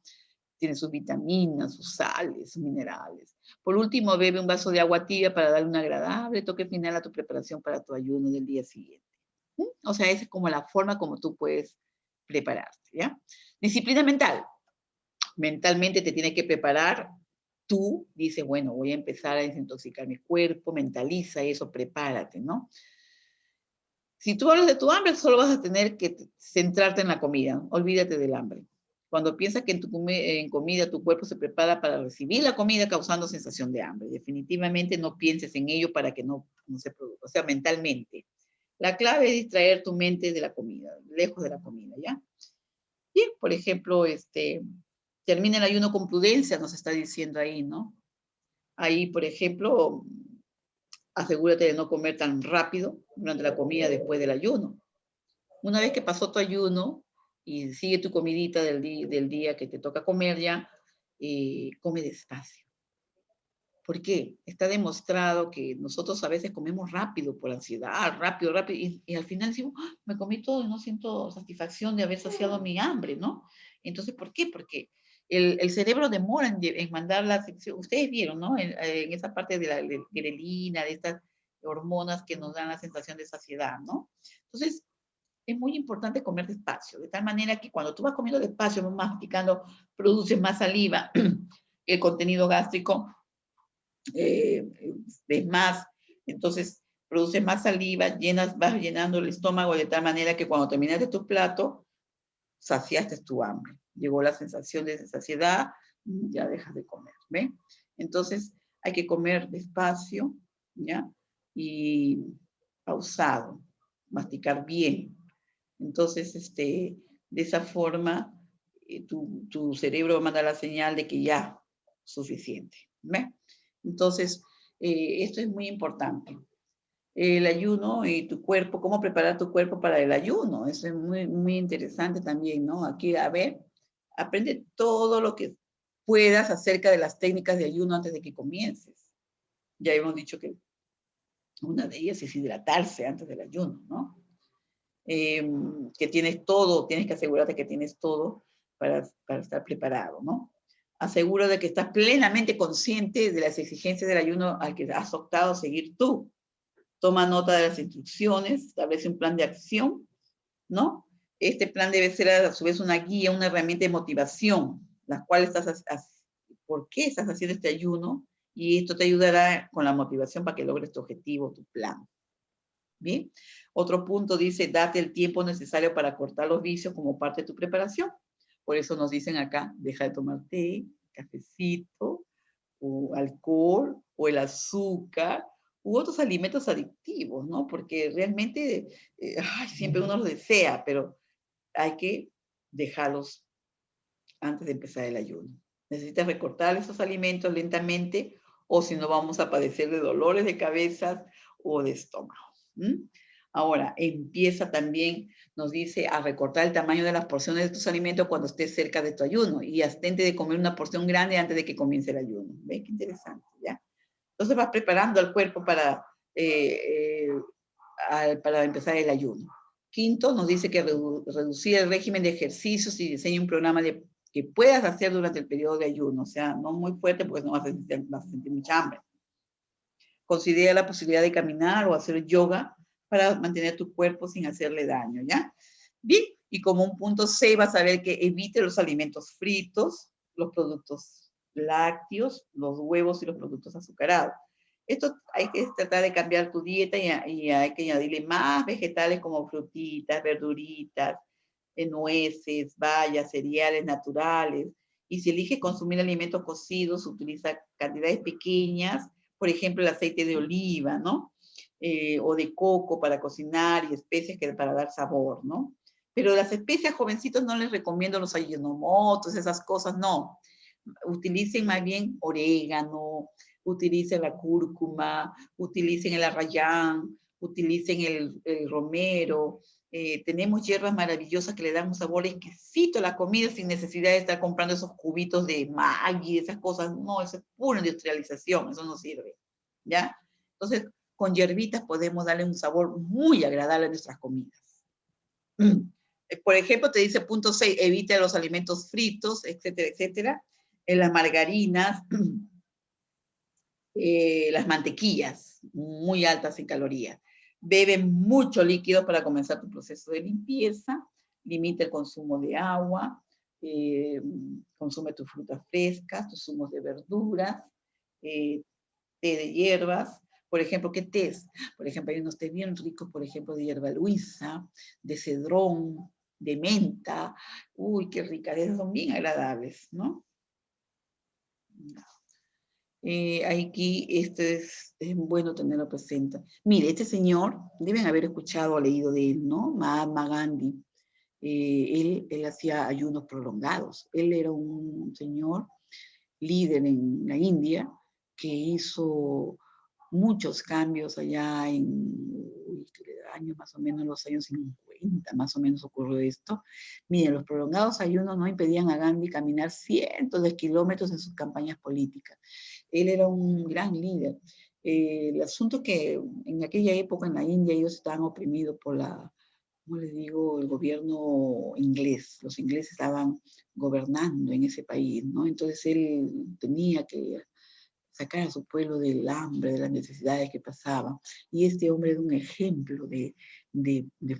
Tiene sus vitaminas, sus sales, sus minerales. Por último, bebe un vaso de agua tibia para darle un agradable toque final a tu preparación para tu ayuno del día siguiente. O sea, esa es como la forma como tú puedes prepararte, ¿ya? Disciplina mental. Mentalmente te tienes que preparar. Tú dices, bueno, voy a empezar a desintoxicar mi cuerpo, mentaliza eso, prepárate, ¿no? Si tú hablas de tu hambre, solo vas a tener que centrarte en la comida. Olvídate del hambre. Cuando piensas que en comida tu cuerpo se prepara para recibir la comida causando sensación de hambre. Definitivamente no pienses en ello para que no se produzca. O sea, mentalmente. La clave es distraer tu mente de la comida, lejos de la comida, ¿ya? Bien, por ejemplo, termina el ayuno con prudencia, nos está diciendo ahí, ¿no? Ahí, por ejemplo, asegúrate de no comer tan rápido durante la comida después del ayuno. Una vez que pasó tu ayuno y sigue tu comidita del día que te toca comer ya, come despacio. ¿Por qué? Está demostrado que nosotros a veces comemos rápido por ansiedad, rápido, y al final decimos, ¡ah! Me comí todo y no siento satisfacción de haber saciado mi hambre, ¿no? Entonces, ¿por qué? Porque el cerebro demora en mandar la sección, ustedes vieron, ¿no? En esa parte de la grelina, de estas hormonas que nos dan la sensación de saciedad, ¿no? Entonces, es muy importante comer despacio, de tal manera que cuando tú vas comiendo despacio, vas masticando, produces más saliva, el contenido gástrico es más, entonces produces más saliva, vas llenando el estómago de tal manera que cuando terminaste tu plato, saciaste tu hambre. Llegó la sensación de saciedad, ya dejas de comer, ¿ven? Entonces hay que comer despacio, ¿ya? Y pausado, masticar bien. Entonces, de esa forma, tu cerebro manda la señal de que ya, suficiente, ¿ven? Entonces, esto es muy importante. El ayuno y tu cuerpo, cómo preparar tu cuerpo para el ayuno. Eso es muy, muy interesante también, ¿no? Aquí, a ver, aprende todo lo que puedas acerca de las técnicas de ayuno antes de que comiences. Ya hemos dicho que una de ellas es hidratarse antes del ayuno, ¿no? Que tienes todo, tienes que asegurarte que tienes todo para estar preparado, ¿no? Asegura de que estás plenamente consciente de las exigencias del ayuno al que has optado seguir tú. Toma nota de las instrucciones, establece un plan de acción, ¿no? Este plan debe ser a su vez una guía, una herramienta de motivación, la cual ¿por qué estás haciendo este ayuno? Y esto te ayudará con la motivación para que logres tu objetivo, tu plan. Bien, otro punto dice, date el tiempo necesario para cortar los vicios como parte de tu preparación. Por eso nos dicen acá, deja de tomar té, cafecito, o alcohol, o el azúcar, u otros alimentos adictivos, ¿no? Porque realmente siempre uno los desea, pero hay que dejarlos antes de empezar el ayuno. Necesitas recortar esos alimentos lentamente, o si no vamos a padecer de dolores de cabeza o de estómago. Ahora, empieza también, nos dice, a recortar el tamaño de las porciones de tus alimentos cuando estés cerca de tu ayuno y abstente de comer una porción grande antes de que comience el ayuno. ¿Ves qué interesante? ¿Ya? Entonces vas preparando al cuerpo para empezar el ayuno. Quinto, nos dice que reducir el régimen de ejercicios y diseñe un programa que puedas hacer durante el periodo de ayuno. O sea, no muy fuerte porque no vas a sentir mucha hambre. Considera la posibilidad de caminar o hacer yoga para mantener tu cuerpo sin hacerle daño, ¿ya? Bien, y como un punto 6 vas a ver que evite los alimentos fritos, los productos lácteos, los huevos y los productos azucarados. Esto hay que tratar de cambiar tu dieta y hay que añadirle más vegetales como frutitas, verduritas, nueces, bayas, cereales naturales. Y si eliges consumir alimentos cocidos, utiliza cantidades pequeñas, por ejemplo, el aceite de oliva, ¿no? o de coco para cocinar y especias que para dar sabor, ¿no? Pero las especias, jovencitos, no les recomiendo los ajinomotos, esas cosas, no. Utilicen más bien orégano, utilicen la cúrcuma, utilicen el arrayán, utilicen el romero. Tenemos hierbas maravillosas que le dan un sabor exquisito a la comida sin necesidad de estar comprando esos cubitos de Maggi, esas cosas. No, eso es pura industrialización, eso no sirve, ¿ya? Entonces, con hierbitas podemos darle un sabor muy agradable a nuestras comidas. Por ejemplo, te dice punto 6, evite los alimentos fritos, etcétera, etcétera. Las margarinas, las mantequillas, muy altas en calorías. Bebe mucho líquido para comenzar tu proceso de limpieza. Limita el consumo de agua. Consume tus frutas frescas, tus zumos de verduras, té de hierbas. Por ejemplo, ¿qué tés? Por ejemplo, hay unos tés bien ricos, por ejemplo, de hierba luisa, de cedrón, de menta. Uy, qué ricas, son bien agradables, ¿no? Aquí, es bueno tenerlo presente. Mire, este señor, deben haber escuchado o leído de él, ¿no? Mahatma Gandhi. Él hacía ayunos prolongados. Él era un señor líder en la India que hizo muchos cambios allá en años más o menos, los años 50, más o menos ocurrió esto. Miren, los prolongados ayunos no impedían a Gandhi caminar cientos de kilómetros en sus campañas políticas. Él era un gran líder. El asunto es que en aquella época en la India ellos estaban oprimidos por la, ¿cómo les digo?, el gobierno inglés. Los ingleses estaban gobernando en ese país, ¿no? Entonces él tenía que sacar a su pueblo del hambre, de las necesidades que pasaban. Y este hombre era un ejemplo de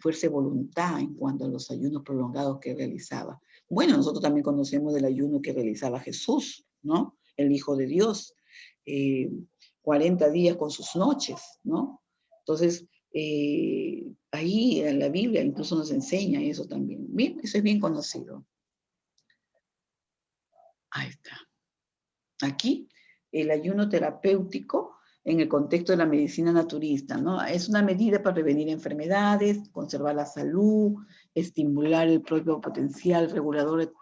fuerza de voluntad en cuanto a los ayunos prolongados que realizaba. Bueno, nosotros también conocemos del ayuno que realizaba Jesús, ¿no? El Hijo de Dios. 40 días con sus noches, ¿no? Entonces, ahí en la Biblia incluso nos enseña eso también. Bien, eso es bien conocido. Ahí está. Aquí, el ayuno terapéutico en el contexto de la medicina naturista, ¿no? Es una medida para prevenir enfermedades, conservar la salud, estimular el propio potencial regulador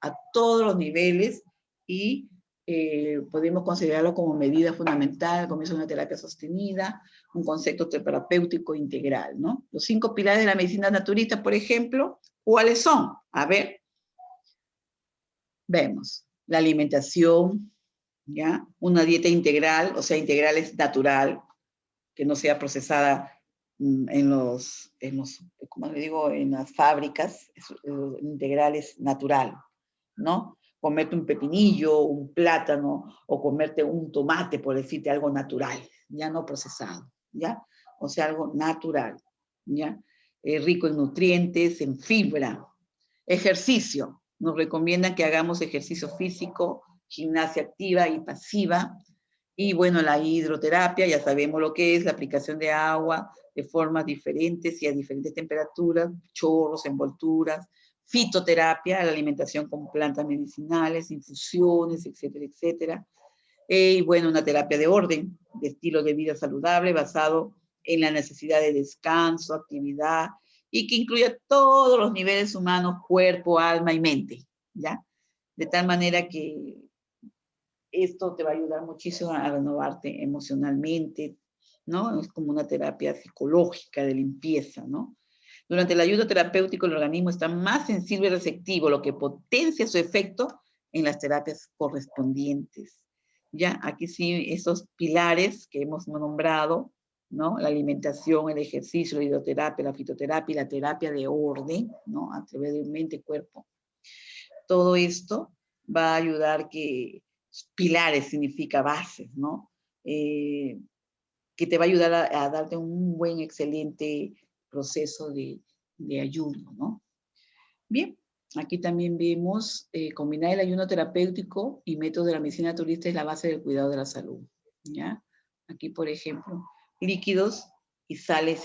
a todos los niveles y podemos considerarlo como medida fundamental al comienzo de una terapia sostenida, un concepto terapéutico integral, ¿no? Los 5 pilares de la medicina naturista, por ejemplo, ¿cuáles son? A ver, vemos. La alimentación, ¿ya? Una dieta integral, o sea, integral es natural, que no sea procesada en los, como le digo, en las fábricas, integral es natural, ¿no? Comerte un pepinillo, un plátano, o comerte un tomate, por decirte algo natural, ya no procesado, ¿ya? O sea, algo natural, ¿ya? Rico en nutrientes, en fibra. Ejercicio. Nos recomiendan que hagamos ejercicio físico, gimnasia activa y pasiva. Y bueno, la hidroterapia, ya sabemos lo que es, la aplicación de agua de formas diferentes y a diferentes temperaturas, chorros, envolturas. Fitoterapia, la alimentación con plantas medicinales, infusiones, etcétera, etcétera. Y bueno, una terapia de orden, de estilo de vida saludable, basado en la necesidad de descanso, actividad, y que incluya todos los niveles humanos, cuerpo, alma y mente, ¿ya? De tal manera que esto te va a ayudar muchísimo a renovarte emocionalmente, ¿no? Es como una terapia psicológica de limpieza, ¿no? Durante el ayuno terapéutico, el organismo está más sensible y receptivo, lo que potencia su efecto en las terapias correspondientes. Ya, aquí sí, esos pilares que hemos nombrado, ¿no? La alimentación, el ejercicio, la hidroterapia, la fitoterapia y la terapia de orden, ¿no? A través de mente y cuerpo. Todo esto va a ayudar que, pilares significa bases, ¿no? Que te va a ayudar a darte un buen, excelente proceso de ayuno, ¿no? Bien, aquí también vemos combinar el ayuno terapéutico y métodos de la medicina naturista es la base del cuidado de la salud, ¿ya? Aquí, por ejemplo, líquidos y sales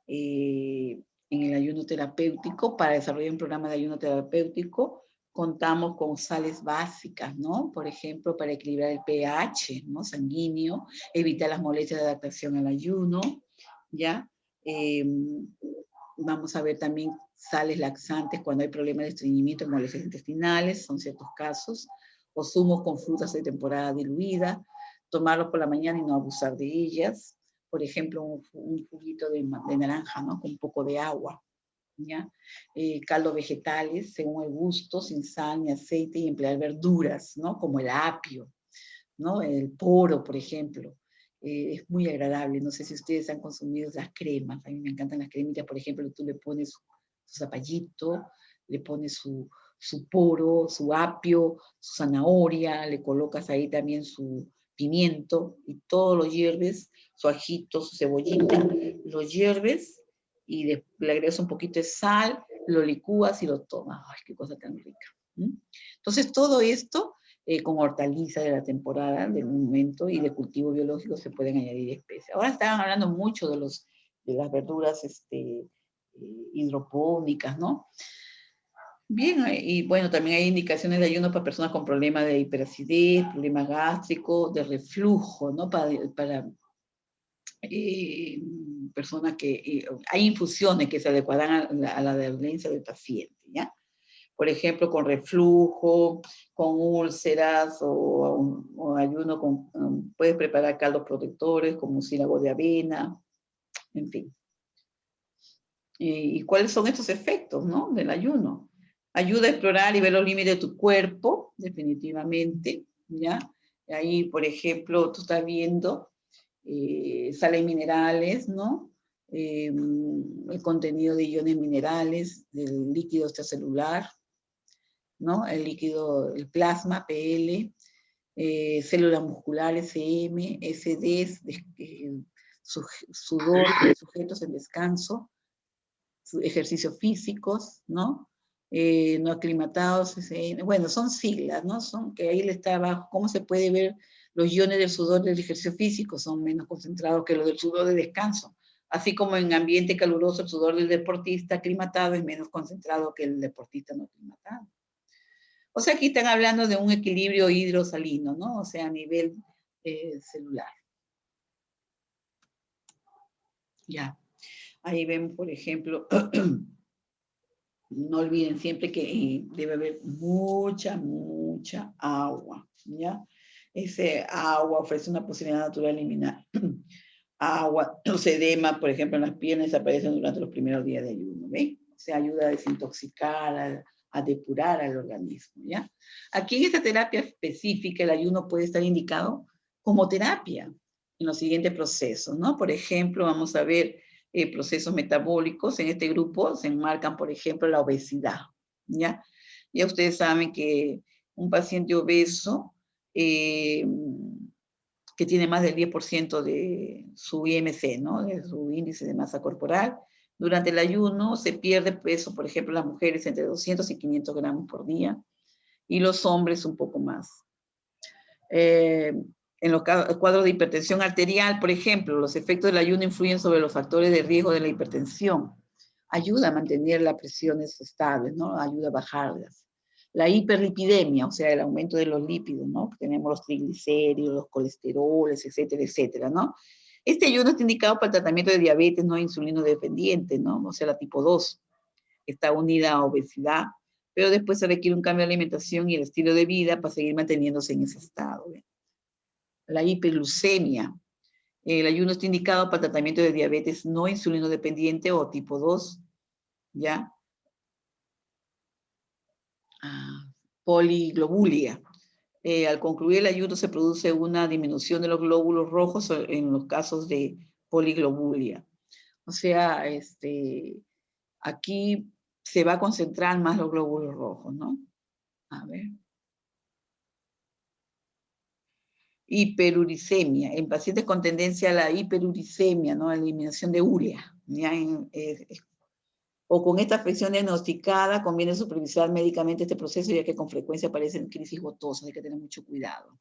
en el ayuno terapéutico para desarrollar un programa de ayuno terapéutico Contamos con sales básicas, ¿no? Por ejemplo, para equilibrar el pH, ¿no? Sanguíneo, evitar las molestias de adaptación al ayuno, ¿ya? Vamos a ver también sales laxantes cuando hay problemas de estreñimiento, molestias intestinales, son ciertos casos, o zumos con frutas de temporada diluida, tomarlos por la mañana y no abusar de ellas. Por ejemplo, un juguito de naranja, ¿no? Con un poco de agua, ¿ya? Caldos vegetales, según el gusto, sin sal ni aceite, y emplear verduras, ¿no? Como el apio, ¿no? El poro, por ejemplo. Es muy agradable. No sé si ustedes han consumido las cremas. A mí me encantan las cremitas. Por ejemplo, tú le pones su zapallito, le pones su poro, su apio, su zanahoria, le colocas ahí también su pimiento y todo lo hierves, su ajito, su cebollita, lo hierves y le agregas un poquito de sal, lo licúas y lo tomas. ¡Ay, qué cosa tan rica! Entonces, todo esto con hortalizas de la temporada, del momento, y de cultivo biológico se pueden añadir especies. Ahora estaban hablando mucho de las verduras hidropónicas, ¿no? Bien, y bueno, también hay indicaciones de ayuno para personas con problemas de hiperacidez, problemas gástricos, de reflujo, ¿no? Para personas que... hay infusiones que se adecuarán a la dolencia del paciente, ¿ya? Por ejemplo, con reflujo, con úlceras o ayuno, puedes preparar caldos protectores como mucílago de avena, en fin. ¿Y cuáles son estos efectos, no? Del ayuno? Ayuda a explorar y ver los límites de tu cuerpo, definitivamente, ¿ya? Ahí, por ejemplo, tú estás viendo sales minerales, ¿no? El contenido de iones minerales, del líquido extracelular, ¿no? El líquido, el plasma, PL, células musculares, CM, SD, sudor de sujetos en descanso, ejercicios físicos, ¿no? No aclimatados, bueno, son siglas, ¿no? Son que ahí le está abajo, ¿cómo se puede ver? Los iones del sudor del ejercicio físico son menos concentrados que los del sudor de descanso. Así como en ambiente caluroso, el sudor del deportista aclimatado es menos concentrado que el deportista no aclimatado. O sea, aquí están hablando de un equilibrio hidrosalino, ¿no? O sea, a nivel celular. Ya. Ahí vemos, por ejemplo, no olviden siempre que debe haber mucha agua, ¿ya? Ese agua ofrece una posibilidad natural de eliminar agua, los edemas, por ejemplo, en las piernas aparecen durante los primeros días de ayuno, ¿ve? O sea, ayuda a desintoxicar, a depurar al organismo, ¿ya? Aquí en esta terapia específica, el ayuno puede estar indicado como terapia en los siguientes procesos, ¿no? Por ejemplo, vamos a ver procesos metabólicos. En este grupo se enmarcan, por ejemplo, la obesidad, ¿ya? Ya ustedes saben que un paciente obeso que tiene más del 10% de su IMC, ¿no? De su índice de masa corporal, durante el ayuno se pierde peso, por ejemplo, las mujeres entre 200 y 500 gramos por día, y los hombres un poco más. En los cuadros de hipertensión arterial, por ejemplo, los efectos del ayuno influyen sobre los factores de riesgo de la hipertensión. Ayuda a mantener las presiones estables, ¿no? Ayuda a bajarlas. La hiperlipidemia, o sea, el aumento de los lípidos, ¿no? Tenemos los triglicéridos, los colesteroles, etcétera, etcétera, ¿no? Este ayuno está indicado para el tratamiento de diabetes no insulino dependiente, ¿no? O sea, la tipo 2. Está unida a obesidad, pero después se requiere un cambio de alimentación y el estilo de vida para seguir manteniéndose en ese estado. ¿Ve? La hiperglucemia. El ayuno está indicado para tratamiento de diabetes no insulino dependiente o tipo 2, ¿ya? Poliglobulia. Al concluir el ayuno se produce una disminución de los glóbulos rojos en los casos de poliglobulia. O sea, aquí se va a concentrar más los glóbulos rojos, ¿no? A ver. Hiperuricemia, en pacientes con tendencia a la hiperuricemia, ¿no? A la eliminación de urea, ¿ya? O con esta afección diagnosticada, conviene supervisar médicamente este proceso, ya que con frecuencia aparecen crisis gotosas, hay que tener mucho cuidado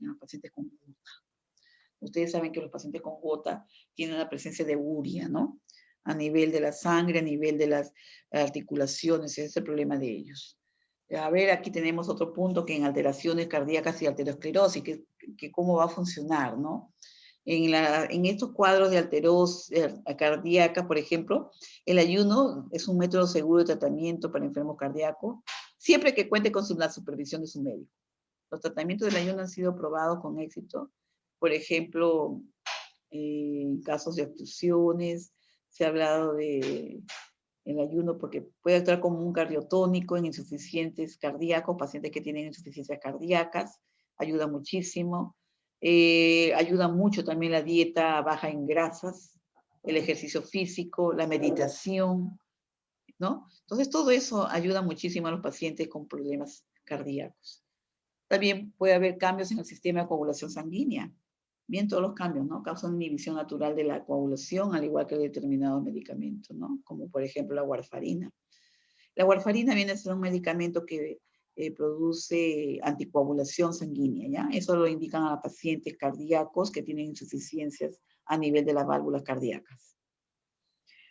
en los pacientes con gota. Ustedes saben que los pacientes con gota tienen una presencia de urea, ¿no? A nivel de la sangre, a nivel de las articulaciones, ese es el problema de ellos. A ver, aquí tenemos otro punto que en alteraciones cardíacas y arteriosclerosis, que cómo va a funcionar, ¿no? En estos cuadros de alterosis cardíaca, por ejemplo, el ayuno es un método seguro de tratamiento para enfermos cardíacos, siempre que cuente con la supervisión de su médico. Los tratamientos del ayuno han sido probados con éxito. Por ejemplo, en casos de obstrucciones, se ha hablado de el ayuno porque puede actuar como un cardiotónico en insuficientes cardíacos, pacientes que tienen insuficiencias cardíacas, ayuda muchísimo. Ayuda mucho también la dieta baja en grasas, el ejercicio físico, la meditación, ¿no? Entonces todo eso ayuda muchísimo a los pacientes con problemas cardíacos. También puede haber cambios en el sistema de coagulación sanguínea. Bien, todos los cambios, ¿no? Causan inhibición natural de la coagulación, al igual que determinados medicamentos, ¿no? Como por ejemplo la warfarina. La warfarina viene a ser un medicamento que produce anticoagulación sanguínea, ¿ya? Eso lo indican a pacientes cardíacos que tienen insuficiencias a nivel de las válvulas cardíacas.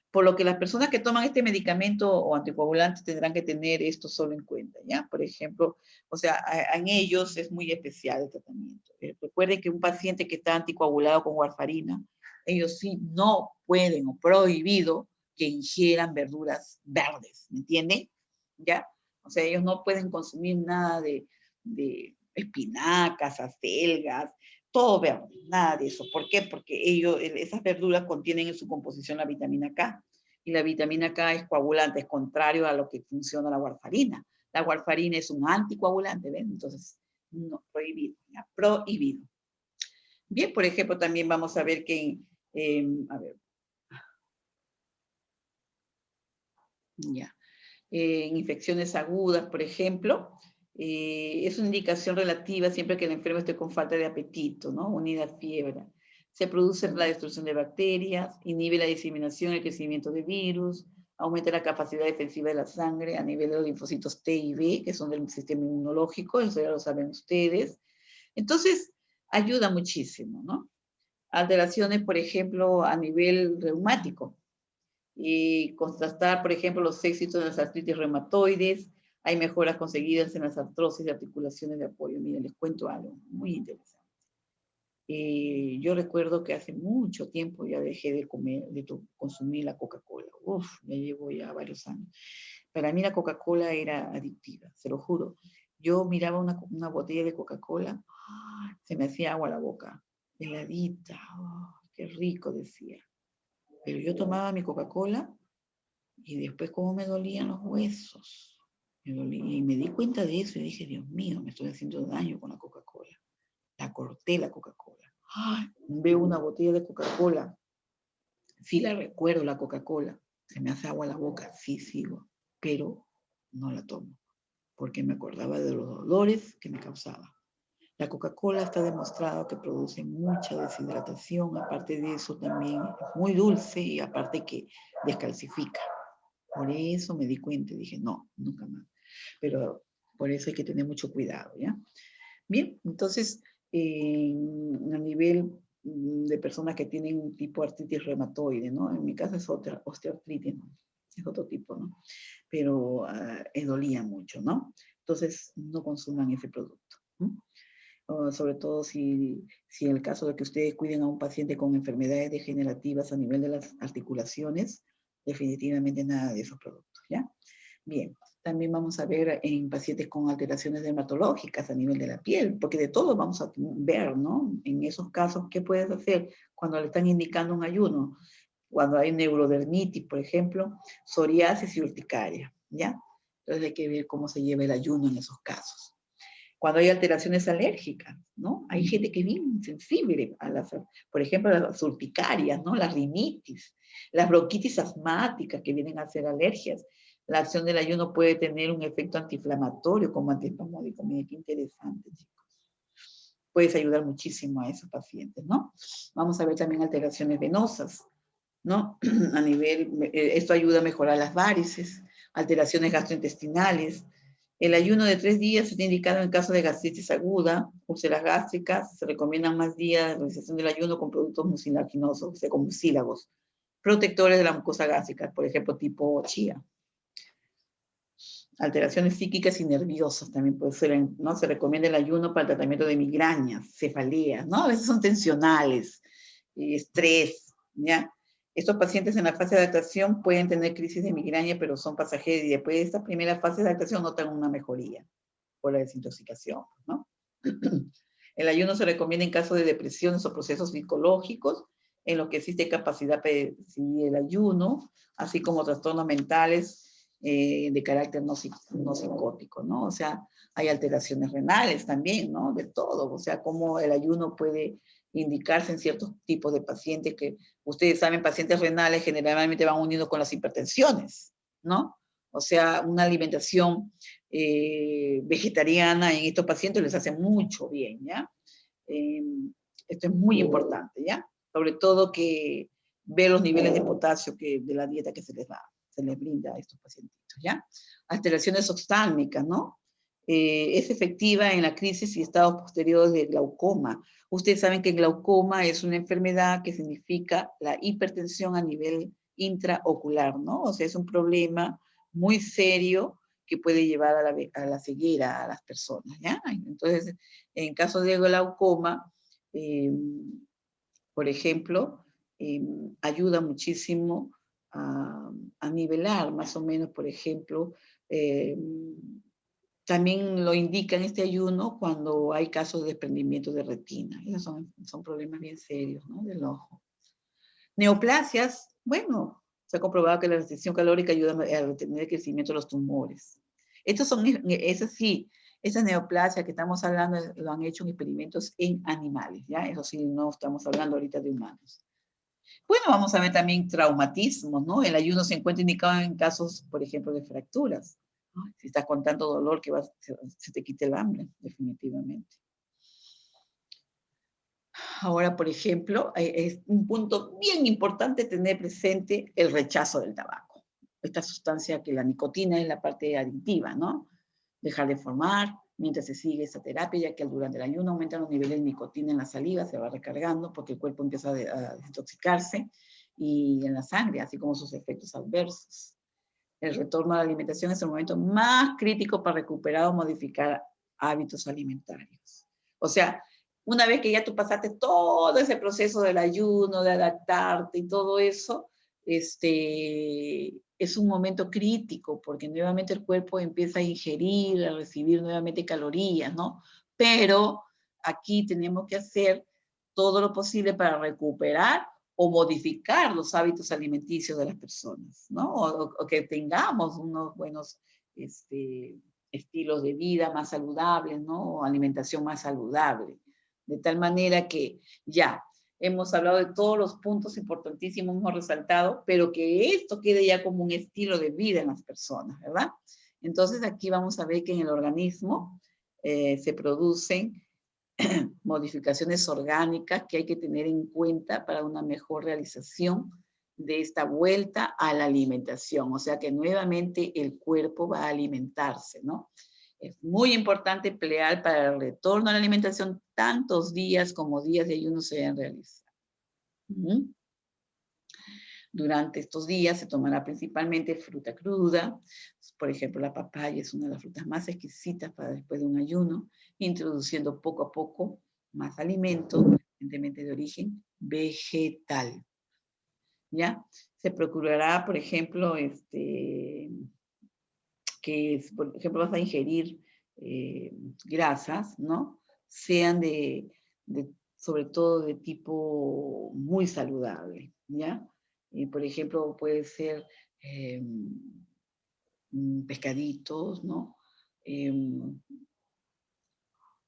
Por lo que las personas que toman este medicamento o anticoagulante tendrán que tener esto solo en cuenta, ¿ya? Por ejemplo, o sea, en ellos es muy especial el tratamiento. Recuerden que un paciente que está anticoagulado con warfarina, ellos sí no pueden o prohibido que ingieran verduras verdes, ¿me entienden? ¿Ya? O sea, ellos no pueden consumir nada de espinacas, acelgas, todo verde, nada de eso. ¿Por qué? Porque esas verduras contienen en su composición la vitamina K. Y la vitamina K es coagulante, es contrario a lo que funciona la warfarina. La warfarina es un anticoagulante, ¿ven? Entonces, no, prohibido, ¿ya? Prohibido. Bien, por ejemplo, también vamos a ver que, a ver, ya, en infecciones agudas, por ejemplo, es una indicación relativa siempre que el enfermo esté con falta de apetito, ¿no? Unida a fiebre. Se produce la destrucción de bacterias, inhibe la diseminación y el crecimiento de virus, aumenta la capacidad defensiva de la sangre a nivel de los linfocitos T y B, que son del sistema inmunológico, eso ya lo saben ustedes. Entonces, ayuda muchísimo, ¿no? Alteraciones, por ejemplo, a nivel reumático. Y contrastar, por ejemplo, los éxitos de las artritis reumatoides. Hay mejoras conseguidas en las artrosis de articulaciones de apoyo. Miren, les cuento algo muy interesante. Yo recuerdo que hace mucho tiempo ya dejé de consumir la Coca-Cola. Uf, ya llevo ya varios años. Para mí la Coca-Cola era adictiva, se lo juro. Yo miraba una botella de Coca-Cola, se me hacía agua a la boca, heladita, oh, qué rico decía. Pero yo tomaba mi Coca-Cola y después cómo me dolían los huesos. Y me di cuenta de eso y dije, Dios mío, me estoy haciendo daño con la Coca-Cola. La corté la Coca-Cola. Veo una botella de Coca-Cola. Sí la recuerdo, la Coca-Cola. Se me hace agua la boca, sí sigo, pero no la tomo, porque me acordaba de los dolores que me causaba. La Coca-Cola está demostrado que produce mucha deshidratación, aparte de eso también es muy dulce y aparte que descalcifica. Por eso me di cuenta y dije, no, nunca más. Pero por eso hay que tener mucho cuidado, ¿ya? Bien, entonces, a nivel de personas que tienen un tipo de artritis reumatoide, ¿no? En mi caso es osteoartritis, ¿no? Es otro tipo, ¿no? Pero dolía mucho, ¿no? Entonces, no consuman ese producto, ¿no? Sobre todo si en el caso de que ustedes cuiden a un paciente con enfermedades degenerativas a nivel de las articulaciones, definitivamente nada de esos productos, ¿ya? Bien, también vamos a ver en pacientes con alteraciones dermatológicas a nivel de la piel, porque de todo vamos a ver, ¿no? En esos casos, ¿qué puedes hacer cuando le están indicando un ayuno? Cuando hay neurodermitis, por ejemplo, psoriasis y urticaria, ¿ya? Entonces hay que ver cómo se lleva el ayuno en esos casos. Cuando hay alteraciones alérgicas, ¿no? Hay gente que es bien sensible a por ejemplo, a las urticarias, ¿no? Las rinitis, las bronquitis asmáticas que vienen a ser alergias. La acción del ayuno puede tener un efecto antiinflamatorio como antiespasmódico. Miren qué interesante, chicos. Puedes ayudar muchísimo a esos pacientes, ¿no? Vamos a ver también alteraciones venosas, ¿no? A nivel, esto ayuda a mejorar las varices, alteraciones gastrointestinales. El ayuno de 3 días está indicado en caso de gastritis aguda, úlceras gástricas. Se recomiendan más días de realización del ayuno con productos mucilaginosos, o sea, con mucílagos, protectores de la mucosa gástrica, por ejemplo, tipo chía. Alteraciones psíquicas y nerviosas también puede ser, ¿no? Se recomienda el ayuno para el tratamiento de migrañas, cefaleas, ¿no? A veces son tensionales, estrés, ¿ya? Estos pacientes en la fase de adaptación pueden tener crisis de migraña, pero son pasajeros y después de esta primera fase de adaptación notan una mejoría por la desintoxicación, ¿no? El ayuno se recomienda en caso de depresiones o procesos psicológicos en los que existe capacidad para decidir el ayuno, así como trastornos mentales de carácter no psicótico, ¿no? O sea, hay alteraciones renales también, ¿no? De todo, o sea, cómo el ayuno puede indicarse en ciertos tipos de pacientes que, ustedes saben, pacientes renales generalmente van unidos con las hipertensiones, ¿no? O sea, una alimentación vegetariana en estos pacientes les hace mucho bien, ¿ya? Esto es muy importante, ¿ya? Sobre todo que ver los niveles de potasio de la dieta que se les brinda a estos pacientitos, ¿ya? Alteraciones oftálmicas, ¿no? Es efectiva en la crisis y estados posteriores de glaucoma. Ustedes saben que el glaucoma es una enfermedad que significa la hipertensión a nivel intraocular, ¿no? O sea, es un problema muy serio que puede llevar a la ceguera a las personas, ¿ya? Entonces, en caso de glaucoma, por ejemplo, ayuda muchísimo a nivelar más o menos, por ejemplo, también lo indica en este ayuno cuando hay casos de desprendimiento de retina. Esos son problemas bien serios, ¿no? Del ojo. Neoplasias, bueno, se ha comprobado que la restricción calórica ayuda a retener el crecimiento de los tumores. Estos son, esas sí, esas neoplasias que estamos hablando lo han hecho en experimentos en animales, ¿ya? Eso sí, no estamos hablando ahorita de humanos. Bueno, vamos a ver también traumatismos, ¿no? El ayuno se encuentra indicado en casos, por ejemplo, de fracturas. Si estás con tanto dolor que se te quite el hambre, definitivamente. Ahora, por ejemplo, es un punto bien importante tener presente el rechazo del tabaco. Esta sustancia que la nicotina es la parte adictiva, ¿no? Dejar de fumar mientras se sigue esa terapia, ya que durante el ayuno aumentan los niveles de nicotina en la saliva, se va recargando porque el cuerpo empieza a desintoxicarse y en la sangre, así como sus efectos adversos. El retorno a la alimentación es el momento más crítico para recuperar o modificar hábitos alimentarios. O sea, una vez que ya tú pasaste todo ese proceso del ayuno, de adaptarte y todo eso, es un momento crítico porque nuevamente el cuerpo empieza a ingerir, a recibir nuevamente calorías, ¿no? Pero aquí tenemos que hacer todo lo posible para recuperar o modificar los hábitos alimenticios de las personas, ¿no? O que tengamos unos buenos estilos de vida más saludables, ¿no? O alimentación más saludable. De tal manera que ya hemos hablado de todos los puntos importantísimos, hemos resaltado, pero que esto quede ya como un estilo de vida en las personas, ¿verdad? Entonces aquí vamos a ver que en el organismo se producen modificaciones orgánicas que hay que tener en cuenta para una mejor realización de esta vuelta a la alimentación. O sea que nuevamente el cuerpo va a alimentarse, ¿no? Es muy importante emplear para el retorno a la alimentación tantos días como días de ayuno se hayan realizado. Durante estos días se tomará principalmente fruta cruda. Por ejemplo, la papaya es una de las frutas más exquisitas para después de un ayuno, introduciendo poco a poco más alimento, evidentemente de origen vegetal. ¿Ya? Se procurará, por ejemplo, que, por ejemplo, vas a ingerir grasas, ¿no? Sean sobre todo de tipo muy saludable, ¿ya? Por ejemplo, puede ser pescaditos, ¿no?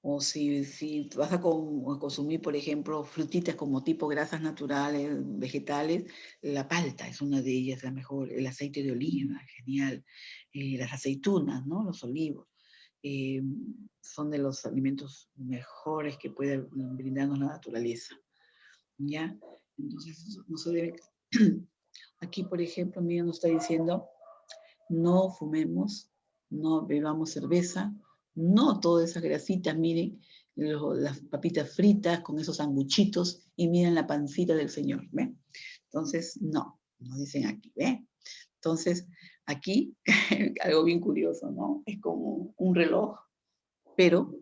O si vas a consumir, por ejemplo, frutitas como tipo grasas naturales, vegetales, la palta es una de ellas, la mejor, el aceite de oliva, genial, las aceitunas, ¿no? Los olivos, son de los alimentos mejores que puede brindarnos la naturaleza, ¿ya? Entonces, no se debe... Aquí, por ejemplo, mira, nos está diciendo, no fumemos, no bebamos cerveza, no todas esas grasitas, miren, las papitas fritas con esos sanguchitos y miren la pancita del Señor, ¿ve? Entonces, no, nos dicen aquí, ¿ve? Entonces, aquí, algo bien curioso, ¿no? Es como un reloj, pero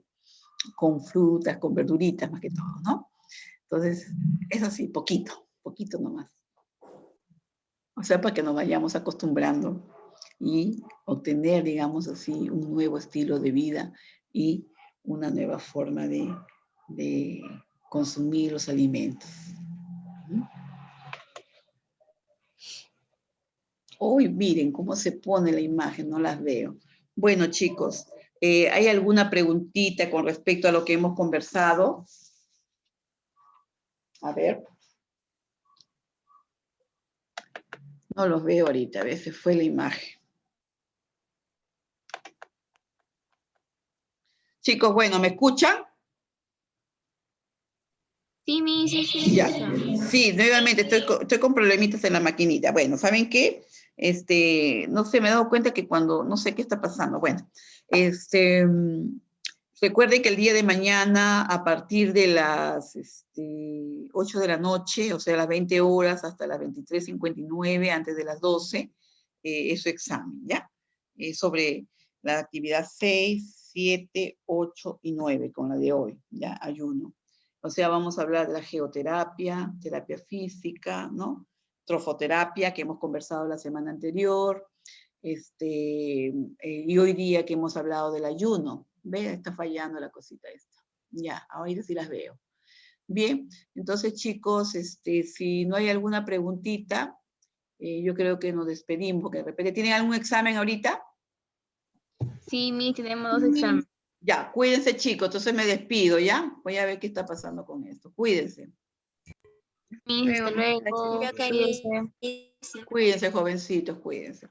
con frutas, con verduritas más que todo, ¿no? Entonces, es así, poquito nomás. O sea, para que nos vayamos acostumbrando y obtener, digamos así, un nuevo estilo de vida y una nueva forma de consumir los alimentos. Hoy miren cómo se pone la imagen, no las veo. Bueno, chicos, ¿hay alguna preguntita con respecto a lo que hemos conversado? A ver. No los veo ahorita, a veces fue la imagen. Chicos, bueno, ¿me escuchan? Sí, mi, sí, sí. Ya. Sí, nuevamente estoy con problemitas en la maquinita. Bueno, ¿saben qué? No sé, me he dado cuenta que cuando, no sé qué está pasando. Bueno, recuerden que el día de mañana, a partir de las 8 de la noche, o sea, las 20 horas hasta las 23:59, antes de las 12, es su examen, ¿ya? Sobre la actividad 6, 7, 8 y 9, con la de hoy, ¿ya? Ayuno. O sea, vamos a hablar de la geoterapia, terapia física, ¿no? Trofoterapia, que hemos conversado la semana anterior, y hoy día que hemos hablado del ayuno. Ve, está fallando la cosita esta. Ya, ahorita sí las veo. Bien, entonces chicos, si no hay alguna preguntita, yo creo que nos despedimos, porque de repente, ¿tienen algún examen ahorita? Sí, mi, tenemos 2 exámenes. Ya, cuídense chicos, entonces me despido, ¿ya? Voy a ver qué está pasando con esto. Cuídense. Mi, hasta luego. Creo que Cuídense. hay... Cuídense, jovencitos, cuídense.